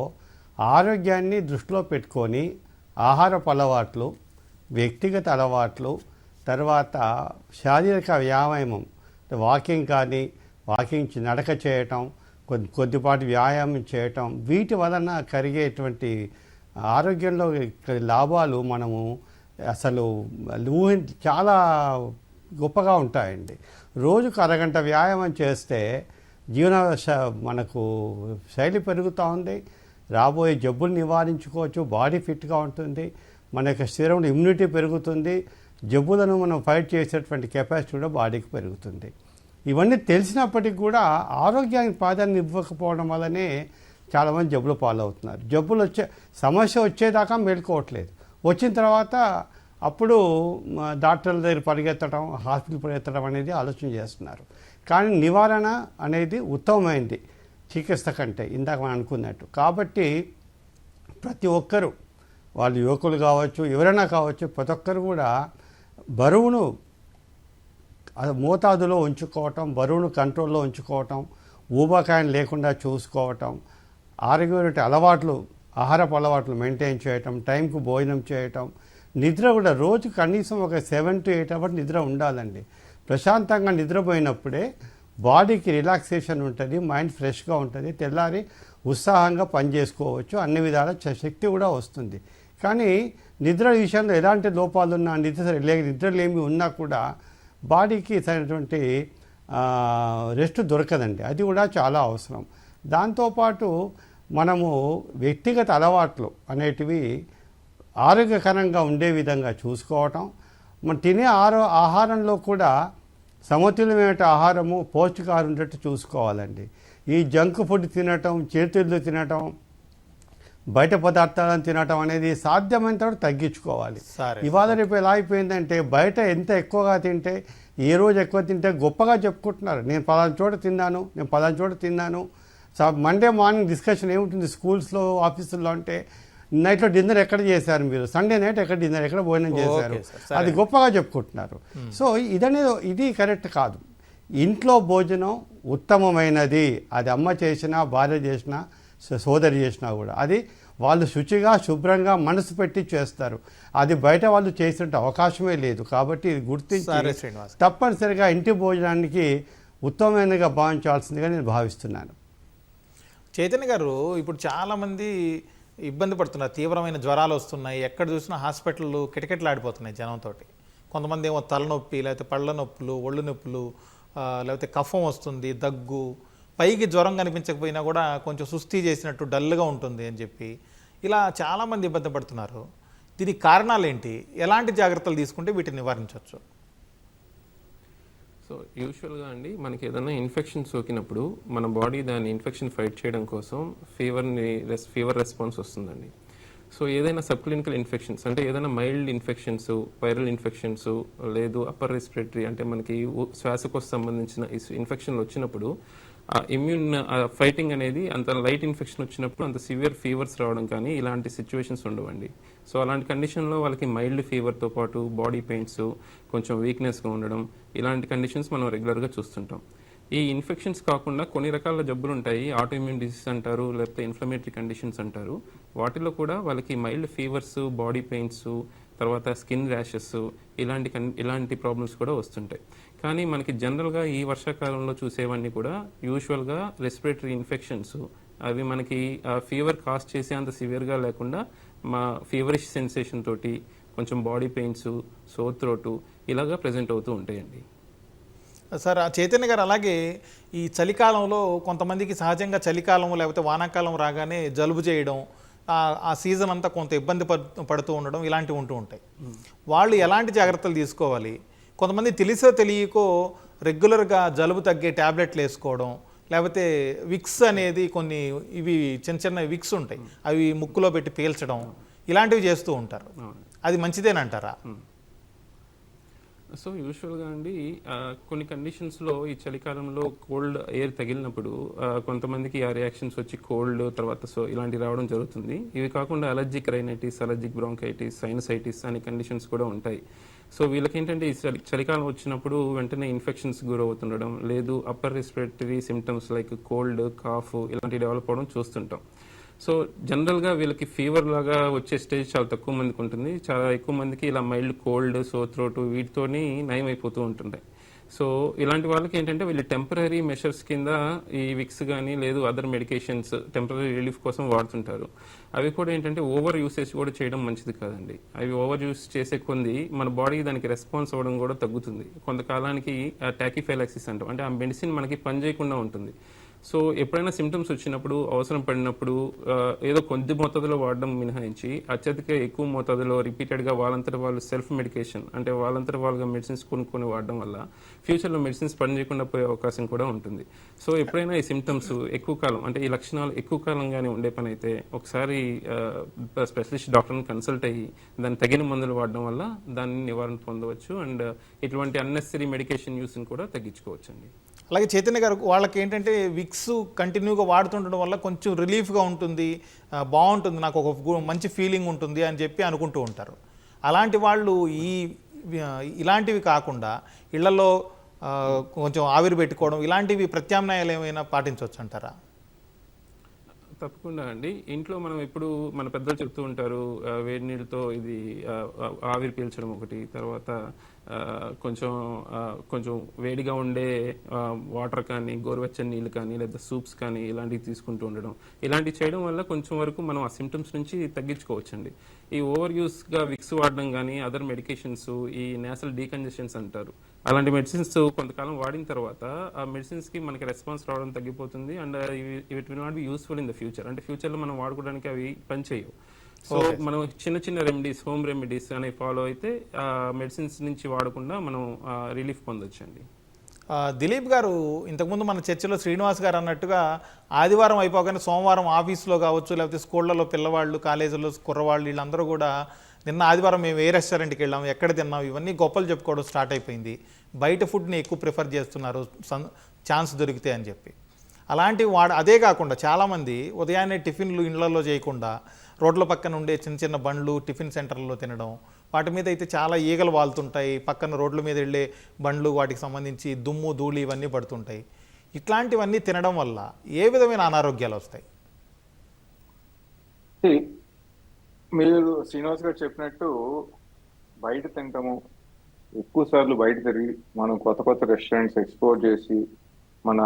ఆరోగ్యాన్ని దృష్టిలో పెట్టుకొని ఆహారపు అలవాట్లు, వ్యక్తిగత అలవాట్లు, తర్వాత శారీరక వ్యాయామం, వాకింగ్ కానీ వాకింగ్ నడక చేయటం, కొద్దిపాటి వ్యాయామం చేయటం, వీటి వలన కలిగేటువంటి ఆరోగ్యంలో లాభాలు మనము అసలు చాలా గొప్పగా ఉంటాయండి. రోజుకు అరగంట వ్యాయామం చేస్తే మనకు శైలి పెరుగుతూ ఉంది, రాబోయే జబ్బులు నివారించుకోవచ్చు, బాడీ ఫిట్గా ఉంటుంది, మన యొక్క శరీరంలో ఇమ్యూనిటీ పెరుగుతుంది, జబ్బులను మనం ఫైట్ చేసేటువంటి కెపాసిటీ కూడా బాడీకి పెరుగుతుంది. ఇవన్నీ తెలిసినప్పటికీ కూడా ఆరోగ్యానికి ప్రాధాన్యత ఇవ్వకపోవడం వల్లనే చాలామంది జబ్బులు పాలవుతున్నారు. సమస్య వచ్చేదాకా మేల్కోవట్లేదు, వచ్చిన తర్వాత అప్పుడు డాక్టర్ల దగ్గర పరిగెత్తడం, హాస్పిటల్ పరిగెత్తడం అనేది ఆలోచన చేస్తున్నారు. కానీ నివారణ అనేది ఉత్తమమైంది చికిత్స కంటే, ఇందాక మనం అనుకున్నట్టు. కాబట్టి ప్రతి ఒక్కరూ, వాళ్ళు యువకులు కావచ్చు, ఎవరైనా కావచ్చు, ప్రతి ఒక్కరు కూడా బరువును మోతాదులో ఉంచుకోవటం, బరువును కంట్రోల్లో ఉంచుకోవటం, ఊబకాయం లేకుండా చూసుకోవటం, ఆరోగ్యమైన అలవాట్లు, ఆహారపు అలవాట్లు మెయింటైన్ చేయటం, టైంకు భోజనం చేయటం, నిద్ర కూడా రోజు కనీసం ఒక 7 to 8 అవర్స్ నిద్ర ఉండాలండి. ప్రశాంతంగా నిద్రపోయినప్పుడే బాడీకి రిలాక్సేషన్ ఉంటుంది, మైండ్ ఫ్రెష్గా ఉంటుంది, తెల్లారి ఉత్సాహంగా పనిచేసుకోవచ్చు, అన్ని విధాల శక్తి కూడా వస్తుంది. కానీ నిద్ర విషయంలో ఎలాంటి లోపాలున్నా, నిద్రలేమి ఉన్నా కూడా బాడీకి సరైనటువంటి రెస్ట్ దొరకదండి. అది కూడా చాలా అవసరం. దాంతోపాటు మనము వ్యక్తిగత అలవాట్లు అనేటివి ఆరోగ్యకరంగా ఉండే విధంగా చూసుకోవటం, మనం తినే ఆహారంలో కూడా సమతుల్యమైన ఆహారము, పౌష్టికాహారం ఉండేట్టు చూసుకోవాలండి. ఈ జంక్ ఫుడ్ తినటం, చేతులు తినటం, బయట పదార్థాలను తినటం అనేది సాధ్యమైనంత వరకు తగ్గించుకోవాలి. ఇవాళ రేపు ఎలా అయిపోయిందంటే, బయట ఎంత ఎక్కువగా తింటే, ఏ రోజు ఎక్కువ తింటే గొప్పగా చెప్పుకుంటున్నారు, నేను పలానా చోట తిన్నాను, నేను పలానా చోట తిన్నాను. మండే మార్నింగ్ డిస్కషన్ ఏముంటుంది స్కూల్స్లో, ఆఫీసుల్లో అంటే, నైట్లో డిన్నర్ ఎక్కడ చేశారు మీరు, సండే నైట్ ఎక్కడ డిన్నర్, ఎక్కడ భోజనం చేశారు, అది గొప్పగా చెప్పుకుంటున్నారు. సో ఇది కరెక్ట్ కాదు. ఇంట్లో భోజనం ఉత్తమమైనది, అది అమ్మ చేసినా, భార్య చేసినా, సోదరి చేసినా కూడా అది వాళ్ళు శుచిగా, శుభ్రంగా మనసు పెట్టి చేస్తారు. అది బయట వాళ్ళు చేసేట అవకాశమే లేదు. కాబట్టి ఇది గుర్తించి తప్పనిసరిగా ఇంటి భోజనానికి ఉత్తమమైనదిగా భావించాల్సిందిగా నేను భావిస్తున్నాను. చైతన్య గారు, ఇప్పుడు చాలామంది ఇబ్బంది పడుతున్నారు, తీవ్రమైన జ్వరాలు వస్తున్నాయి, ఎక్కడ చూసినా హాస్పిటళ్ళు కిటకిటలాడిపోతున్నాయి జనంతో. కొంతమంది ఏమో తలనొప్పి, లేకపోతే పళ్ళ నొప్పులు, ఒళ్ళు నొప్పులు, లేకపోతే కఫం వస్తుంది, దగ్గు, పైకి జ్వరం కనిపించకపోయినా కూడా కొంచెం సుస్థి చేసినట్టు డల్గా ఉంటుంది అని చెప్పి ఇలా చాలామంది ఇబ్బంది పడుతున్నారు. దీనికి కారణాలు ఏంటి, ఎలాంటి జాగ్రత్తలు తీసుకుంటే వీటిని నివారించవచ్చు? సో యూజువల్గా అండి, మనకి ఏదైనా ఇన్ఫెక్షన్ సోకినప్పుడు మన బాడీ దాని ఇన్ఫెక్షన్ ఫైట్ చేయడం కోసం ఫీవర్ రెస్పాన్స్ వస్తుందండి. సో ఏదైనా సబ్ క్లినికల్ ఇన్ఫెక్షన్స్ అంటే ఏదైనా మైల్డ్ ఇన్ఫెక్షన్స్, వైరల్ ఇన్ఫెక్షన్స్, లేదు అప్పర్ రెస్పిరేటరీ అంటే మనకి శ్వాసకోశ సంబంధించిన ఇన్ఫెక్షన్లు వచ్చినప్పుడు ఆ ఇమ్యూన్ ఫైటింగ్ అనేది అంత లైట్ ఇన్ఫెక్షన్ వచ్చినప్పుడు అంత సివియర్ ఫీవర్స్ రావడం కానీ ఇలాంటి సిచ్యువేషన్స్ ఉండవండి. సో అలాంటి కండిషన్లో వాళ్ళకి మైల్డ్ ఫీవర్తో పాటు బాడీ పెయిన్స్, కొంచెం వీక్నెస్గా ఉండడం, ఇలాంటి కండిషన్స్ మనం రెగ్యులర్గా చూస్తుంటాం. ఈ ఇన్ఫెక్షన్స్ కాకుండా కొన్ని రకాల జబ్బులు ఉంటాయి, ఆటోఇమ్యూన్ డిసీజ్ అంటారు, లేకపోతే ఇన్ఫ్లమేటరీ కండిషన్స్ అంటారు. వాటిలో కూడా వాళ్ళకి మైల్డ్ ఫీవర్స్, బాడీ పెయిన్స్, తర్వాత స్కిన్ ర్యాషెస్, ఇలాంటి ప్రాబ్లమ్స్ కూడా వస్తుంటాయి. కానీ మనకి జనరల్గా ఈ వర్షాకాలంలో చూసేవన్నీ కూడా యూజువల్గా రెస్పిరేటరీ ఇన్ఫెక్షన్స్. అవి మనకి ఫీవర్ కాజ్ చేసే అంత సివియర్గా లేకుండా మా ఫీవరిష్ సెన్సేషన్ తోటి కొంచెం బాడీ పెయిన్స్, సోర్ థ్రోట్ ఇలాగా ప్రజెంట్ అవుతూ ఉంటాయండి. సార్, చైతన్య గారు, అలాగే ఈ చలికాలంలో కొంతమందికి సహజంగా చలికాలం లేకపోతే వానాకాలం రాగానే జలుబు చేయడం, ఆ సీజన్ అంతా కొంత ఇబ్బంది పడుతూ ఉండడం, ఇలాంటివి ఉంటూ ఉంటాయి. వాళ్ళు ఎలాంటి జాగ్రత్తలు తీసుకోవాలి? కొంతమంది తెలిసో తెలియకో రెగ్యులర్గా జలుబు తగ్గే ట్యాబ్లెట్లు వేసుకోవడం, లేకపోతే విక్స్ అనేది కొన్ని ఇవి చిన్న చిన్న విక్స్ ఉంటాయి, అవి ముక్కులో పెట్టి పీల్చడం, ఇలాంటివి చేస్తూ ఉంటారు. అది మంచిదేనంటారా? సో యూజువల్గా అండి, కొన్ని కండిషన్స్లో ఈ చలికాలంలో కోల్డ్ ఎయిర్ తగిలినప్పుడు కొంతమందికి ఆ రియాక్షన్స్ వచ్చి కోల్డ్ తర్వాత ఇలాంటివి రావడం జరుగుతుంది. ఇవి కాకుండా allergic rhinitis, allergic bronchitis, sinusitis అనే కండిషన్స్ కూడా ఉంటాయి. సో వీళ్ళకి ఏంటంటే ఈ చలికాలం వచ్చినప్పుడు వెంటనే ఇన్ఫెక్షన్స్ గురవుతుండడం, లేదు upper respiratory symptoms like cold, cough ఇలాంటివి డెవలప్ అవడం చూస్తుంటాం. సో జనరల్గా వీళ్ళకి ఫీవర్ లాగా వచ్చే స్టేజ్ చాలా తక్కువ మందికి ఉంటుంది. చాలా ఎక్కువ మందికి ఇలా మైల్డ్ కోల్డ్, సోర్ థ్రోట్ వీటితోని నయం అయిపోతూ ఉంటుంటాయి. సో ఇలాంటి వాళ్ళకి ఏంటంటే వీళ్ళు టెంపరీ మెషర్స్ కింద ఈ విక్స్ కానీ లేదు అదర్ మెడికేషన్స్ టెంపరీ రిలీఫ్ కోసం వాడుతుంటారు. అవి కూడా ఏంటంటే ఓవర్ యూసేజ్ కూడా చేయడం మంచిది కాదండి. అవి ఓవర్ యూస్ చేసే కొంది మన బాడీ దానికి రెస్పాన్స్ అవ్వడం కూడా తగ్గుతుంది. కొంతకాలానికి టాకిఫైలాక్సిస్ అంటాం, అంటే ఆ మెడిసిన్ మనకి పని చేయకుండా ఉంటుంది. సో ఎప్పుడైనా సిమ్టమ్స్ వచ్చినప్పుడు అవసరం పడినప్పుడు ఏదో కొద్ది మోతాదులో వాడడం మినహాయించి అత్యధిక ఎక్కువ మోతాదులో రిపీటెడ్గా వాళ్ళంతటి వాళ్ళు సెల్ఫ్ మెడికేషన్ అంటే వాళ్ళంతటి వాళ్ళుగా మెడిసిన్స్ కొనుక్కొని వాడడం వల్ల ఫ్యూచర్లో మెడిసిన్స్ పనిచేయకుండా పోయే అవకాశం కూడా ఉంటుంది. సో ఎప్పుడైనా ఈ సిమ్టమ్స్ ఎక్కువ కాలం అంటే ఈ లక్షణాలు ఎక్కువ కాలంగానే ఉండే పని అయితే ఒకసారి స్పెషలిస్ట్ డాక్టర్ని కన్సల్ట్ అయ్యి దాన్ని తగిన మందులు వాడడం వల్ల దాన్ని నివారణ పొందవచ్చు అండ్ ఇటువంటి అన్నెసరీ మెడికేషన్ యూస్ని కూడా తగ్గించుకోవచ్చు అండి. అలాగే చైతన్య గారు వాళ్ళకి ఏంటంటే విక్స్ కంటిన్యూగా వాడుతుండడం వల్ల కొంచెం రిలీఫ్గా ఉంటుంది, బాగుంటుంది, నాకు ఒక మంచి ఫీలింగ్ ఉంటుంది అని చెప్పి అనుకుంటూ ఉంటారు. అలాంటి వాళ్ళు ఇలాంటివి కాకుండా ఇళ్లలో కొంచెం ఆవిరి పెట్టుకోవడం ఇలాంటివి ప్రత్యామ్నాయాలు ఏమైనా పాటించవచ్చు అంటారా? తప్పకుండా అండి. ఇంట్లో మనం ఎప్పుడు మన పెద్దలు చెప్తూ ఉంటారు వేడి నీళ్ళతో ఇది ఆవిరి పీల్చడం ఒకటి, తర్వాత కొంచెం వేడిగా ఉండే వాటర్ కానీ గోరువెచ్చని నీళ్ళు కానీ లేదా సూప్స్ కానీ ఇలాంటివి తీసుకుంటూ ఉండడం. ఇలాంటివి చేయడం వల్ల కొంచెం వరకు మనం ఆ సిమ్టమ్స్ నుంచి తగ్గించుకోవచ్చండి. ఈ ఓవర్ యూస్గా విక్స్ వాడడం కానీ అదర్ మెడికేషన్స్ ఈ నేసల్ డీకంజెషన్స్ అంటారు, అలాంటి మెడిసిన్స్ కొంతకాలం వాడిన తర్వాత ఆ మెడిసిన్స్కి మనకి రెస్పాన్స్ రావడం తగ్గిపోతుంది and it will not be useful in the future. అంటే ఫ్యూచర్లో మనం వాడుకోవడానికి అవి పనిచేయవు. సో మనం చిన్న చిన్న రెమెడీస్ హోమ్ రెమెడీస్ అనేవి ఫాలో అయితే మెడిసిన్స్ నుంచి వాడకుండా మనం రిలీఫ్ పొందొచ్చు అండి. దిలీప్ గారు, ఇంతకుముందు మన చర్చలో శ్రీనివాస్ గారు అన్నట్టుగా ఆదివారం అయిపోగానే సోమవారం ఆఫీస్లో కావచ్చు లేకపోతే స్కూళ్ళలో పిల్లవాళ్ళు కాలేజీలో కుర్రవాళ్ళు వీళ్ళందరూ కూడా నిన్న ఆదివారం మేము ఏ రెస్టారెంట్కి వెళ్ళాం, ఎక్కడ తిన్నాం, ఇవన్నీ గొప్పలు చెప్పుకోవడం స్టార్ట్ అయిపోయింది. బయట ఫుడ్ని ఎక్కువ ప్రిఫర్ చేస్తున్నారు ఛాన్స్ దొరికితే అని చెప్పి. అలాంటివి అదే కాకుండా చాలామంది ఉదయాన్నే టిఫిన్లు ఇళ్లలో చేయకుండా రోడ్ల పక్కన ఉండే చిన్న చిన్న బండ్లు టిఫిన్ సెంటర్లలో తినడం, వాటి మీద అయితే చాలా ఈగలు వాలుతుంటాయి, పక్కన రోడ్ల మీద వెళ్ళే బండ్లు వాటికి సంబంధించి దుమ్ము ధూళి ఇవన్నీ పడుతుంటాయి. ఇట్లాంటివన్నీ తినడం వల్ల ఏ విధమైన అనారోగ్యాలు వస్తాయి? మీరు శ్రీనివాస్ గారు చెప్పినట్టు బయట తింటాము, ఎక్కువ సార్లు బయట తిరిగి మనం కొత్త కొత్త రెస్టారెంట్స్ ఎక్స్ప్లోర్ చేసి మన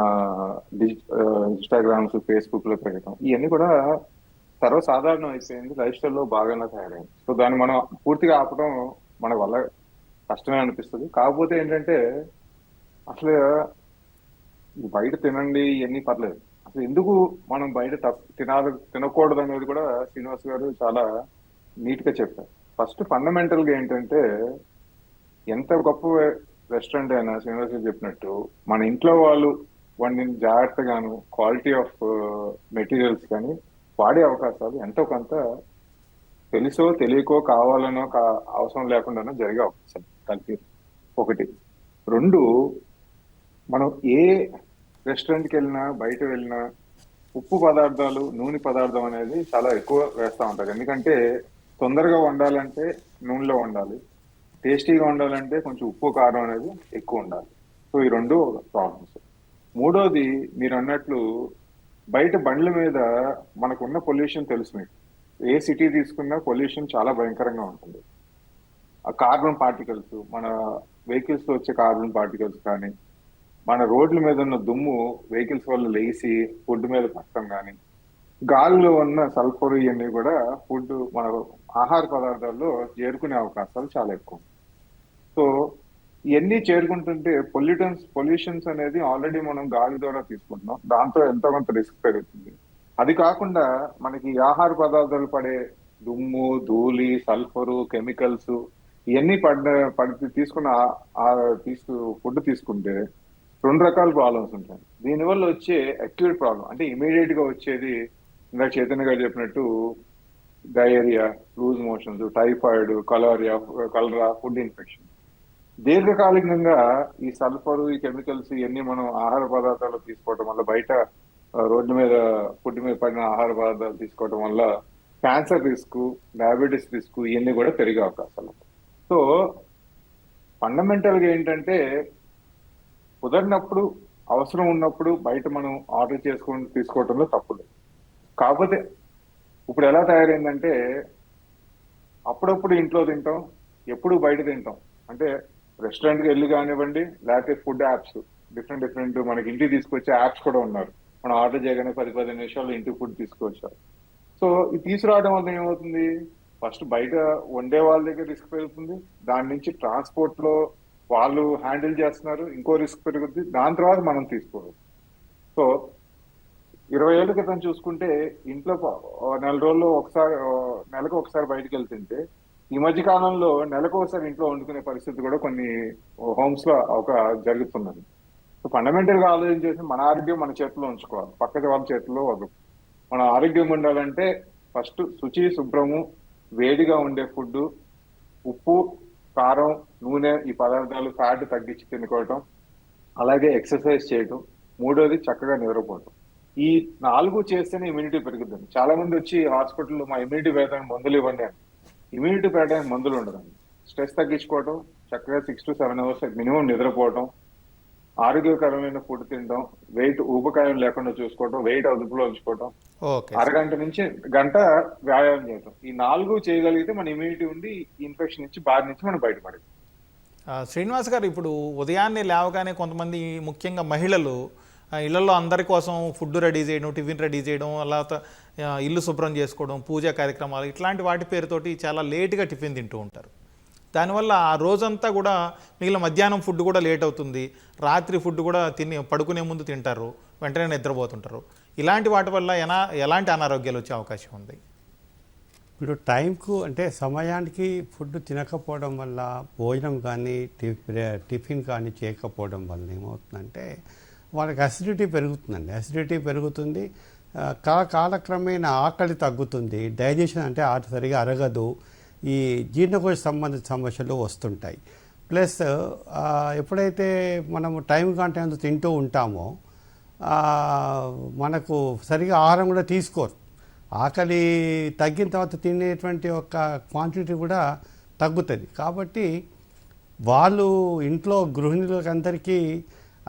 ఇన్స్టాగ్రామ్స్ ఫేస్బుక్ లో పెట్టడం ఇవన్నీ కూడా సర్వసాధారణం అయిపోయింది, లైఫ్ స్టైల్లో బాగానే తయారైంది. సో దాన్ని మనం పూర్తిగా ఆపడం మన వల్ల కష్టమే అనిపిస్తుంది. కాకపోతే ఏంటంటే అసలు బయట తినండి ఇవన్నీ పర్లేదు, అసలు ఎందుకు మనం బయట తినకూడదు అనేది కూడా శ్రీనివాస్ గారు చాలా నీట్ గా చెప్పారు. ఫస్ట్ ఫండమెంటల్ గా ఏంటంటే ఎంత గొప్ప రెస్టారెంట్ అయినా శ్రీనివాస్ గారు చెప్పినట్టు మన ఇంట్లో వాళ్ళు వండిన జాగ్రత్తగాను క్వాలిటీ ఆఫ్ మెటీరియల్స్ కానీ వాడే అవకాశాలు ఎంతో కొంత తెలుసో తెలియకో కావాలనో అవసరం లేకుండానో జరిగే అవకాశం కలిపి ఒకటి. రెండు, మనం ఏ రెస్టారెంట్కి వెళ్ళినా బయట వెళ్ళినా ఉప్పు పదార్థాలు నూనె పదార్థం అనేది చాలా ఎక్కువ వేస్తూ ఉంటారు. ఎందుకంటే తొందరగా వండాలంటే నూనెలో వండాలి, టేస్టీగా వండాలంటే కొంచెం ఉప్పు కారం అనేది ఎక్కువ ఉండాలి. సో ఈ రెండు ప్రాబ్లమ్స్. మూడోది, మీరు అన్నట్లు బయట బండ్ల మీద మనకున్న పొల్యూషన్ తెలుసు మీకు. ఏ సిటీ తీసుకున్నా పొల్యూషన్ చాలా భయంకరంగా ఉంటుంది. ఆ కార్బన్ పార్టికల్స్, మన వెహికల్స్ లో వచ్చే కార్బన్ పార్టికల్స్ కానీ, మన రోడ్ల మీద ఉన్న దుమ్ము వెహికల్స్ వల్ల లేచి ఫుడ్ మీద పడటం కానీ, గాలిలో ఉన్న సల్ఫర్ ఇవన్నీ కూడా ఫుడ్ మన ఆహార పదార్థాల్లో చేరుకునే అవకాశాలు చాలా ఎక్కువ. సో ఇవన్నీ చేరుకుంటుంటే పొల్యూషన్స్ అనేది ఆల్రెడీ మనం గాలి ద్వారా తీసుకుంటున్నాం, దాంతో ఎంతో కొంత రిస్క్ పెరుగుతుంది. అది కాకుండా మనకి ఆహార పదార్థాలు పడే దుమ్ము ధూళి సల్ఫరు కెమికల్స్ ఇవన్నీ ఫుడ్ తీసుకుంటే రెండు రకాల ప్రాబ్లమ్స్ ఉంటాయి. దీనివల్ల వచ్చే అక్యూట్ ప్రాబ్లం అంటే ఇమీడియట్ గా వచ్చేది ఇందాక చైతన్య గారు చెప్పినట్టు డయేరియా, లూజ్ మోషన్స్, టైఫాయిడ్, కలరా, ఫుడ్ ఇన్ఫెక్షన్. దీర్ఘకాలికంగా ఈ సల్ఫర్ ఈ కెమికల్స్ ఇవన్నీ మనం ఆహార పదార్థాలు తీసుకోవడం వల్ల, బయట రోడ్ల మీద ఫుడ్ మీద పడిన ఆహార పదార్థాలు తీసుకోవడం వల్ల క్యాన్సర్ రిస్క్, డయాబెటీస్ రిస్క్ ఇవన్నీ కూడా పెరిగే అవకాశాలు. సో ఫండమెంటల్ గా ఏంటంటే కుదరినప్పుడు అవసరం ఉన్నప్పుడు బయట మనం ఆర్డర్ చేసుకొని తీసుకోవడంలో తప్పులేదు. కాకపోతే ఇప్పుడు ఎలా తయారైందంటే అప్పుడప్పుడు ఇంట్లో తింటాం, ఎప్పుడు బయట తింటాం. అంటే రెస్టారెంట్కి వెళ్ళి కానివ్వండి, లేకపోతే ఫుడ్ యాప్స్, డిఫరెంట్ మనకి ఇంటికి తీసుకొచ్చే యాప్స్ కూడా ఉన్నారు. మనం ఆర్డర్ చేయగానే 10-15 నిమిషాల్లో ఇంటికి ఫుడ్ తీసుకొచ్చారు. సో ఇది తీసుకురావడం వల్ల ఏమవుతుంది, ఫస్ట్ బయట వండే వాళ్ళ దగ్గర రిస్క్ పెరుగుతుంది, దాని నుంచి ట్రాన్స్పోర్ట్ లో వాళ్ళు హ్యాండిల్ చేస్తున్నారు, ఇంకో రిస్క్ పెరుగుతుంది, దాని తర్వాత మనం తీసుకోవాలి. సో 20 ఏళ్ల క్రితం చూసుకుంటే ఇంట్లో నెల రోజుల్లో ఒకసారి, నెలకు ఒకసారి బయటకు వెళ్తుంటే, ఈ మధ్య కాలంలో నెలకు ఒకసారి ఇంట్లో వండుకునే పరిస్థితి కూడా కొన్ని హోమ్స్ లో జరుగుతున్నది. సో ఫండమెంటల్ గా ఆలోచన చేసి మన ఆరోగ్యం మన చేతిలో ఉంచుకోవాలి, పక్కన వాళ్ళ చేతిలో వద్దు. మన ఆరోగ్యం ఉండాలంటే ఫస్ట్ శుచి, శుభ్రము, వేడిగా ఉండే ఫుడ్, ఉప్పు, కారం, నూనె ఈ పదార్థాలు ఫ్యాట్ తగ్గించి తినుకోవటం, అలాగే ఎక్సర్సైజ్ చేయటం, మూడోది చక్కగా నిద్రపోవటం. ఈ 4 చేస్తేనే ఇమ్యూనిటీ పెరుగుతుంది. చాలా మంది వచ్చి హాస్పిటల్లో మా ఇమ్యూనిటీ పెరగడానికి మందులు ఇవ్వండి అని. ఇమ్యూనిటీ పెరగడానికి మందులు ఉండదండి. స్ట్రెస్ తగ్గించుకోవటం, చక్కగా 6 to 7 hours మినిమం నిద్రపోవటం, ఆరోగ్యకరమైన ఫుడ్ తినడం, వెయిట్ ఊబకాయం లేకుండా చూసుకోవటం, వెయిట్ అదుపులో ఉంచుకోవటం, ఓకే. అరగంట నుంచి గంట వ్యాయామం చేయటం. ఈ 4 చేయగలిగితే మన ఇమ్యూనిటీ ఉండి ఇన్ఫెక్షన్ నుంచి బారి నుంచి మనం బయటపడేది. శ్రీనివాస్ గారు, ఇప్పుడు ఉదయాన్నే లేవగానే కొంతమంది, ముఖ్యంగా మహిళలు, ఇళ్లలో అందరి కోసం ఫుడ్ రెడీ చేయడం, టిఫిన్ రెడీ చేయడం, అలా ఇల్లు శుభ్రం చేసుకోవడం, పూజా కార్యక్రమాలు, ఇట్లాంటి వాటి పేరుతోటి చాలా లేటుగా టిఫిన్ తింటూ ఉంటారు. దానివల్ల ఆ రోజంతా కూడా మిగిలిన మధ్యాహ్నం ఫుడ్ కూడా లేట్ అవుతుంది, రాత్రి ఫుడ్ కూడా పడుకునే ముందు తింటారు, వెంటనే నిద్రపోతుంటారు. ఇలాంటి వాటి వల్ల ఎలాంటి అనారోగ్యాలు వచ్చే అవకాశం ఉంది? ఇప్పుడు టైంకు అంటే సమయానికి ఫుడ్ తినకపోవడం వల్ల, భోజనం కానీ టిఫిన్ కానీ చేయకపోవడం వల్ల ఏమవుతుందంటే వాళ్ళకి అసిడిటీ పెరుగుతుందండి. అసిడిటీ పెరుగుతుంది, కాలక్రమేణా ఆకలి తగ్గుతుంది, డైజెషన్ అంటే సరిగా అరగదు, ఈ జీర్ణకోశ సంబంధిత సమస్యలు వస్తుంటాయి. ప్లస్ ఎప్పుడైతే మనము టైం కంటే తింటూ ఉంటామో మనకు సరిగా ఆహారం కూడా తీసుకోరు. ఆకలి తగ్గిన తర్వాత తినేటువంటి ఒక క్వాంటిటీ కూడా తగ్గుతుంది. కాబట్టి వాళ్ళు ఇంట్లో గృహిణులకు అందరికీ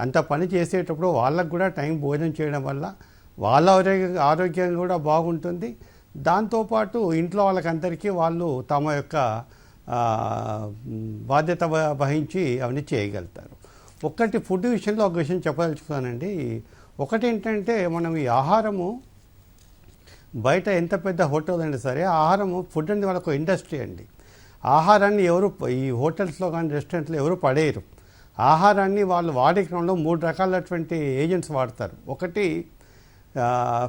అంత పని చేసేటప్పుడు వాళ్ళకు కూడా టైం భోజనం చేయడం వల్ల వాళ్ళ ఆరోగ్యం కూడా బాగుంటుంది. దాంతోపాటు ఇంట్లో వాళ్ళకందరికీ వాళ్ళు తమ యొక్క బాధ్యత వహించి అవన్నీ చేయగలుగుతారు. ఒకటి ఫుడ్ విషయంలో ఒక విషయం చెప్పదలుచుకున్నానండి. ఒకటి ఏంటంటే మనం ఈ ఆహారము బయట ఎంత పెద్ద హోటల్ అయినా సరే, ఆహారము ఫుడ్ అనేది వాళ్ళకు ఇండస్ట్రీ అండి. ఆహారాన్ని ఎవరు ఈ హోటల్స్లో కానీ రెస్టారెంట్లో ఎవరు పడేయరు. ఆహారాన్ని వాళ్ళు వాడే క్రమంలో 3 రకాలైనటువంటి ఏజెంట్స్ వాడతారు. ఒకటి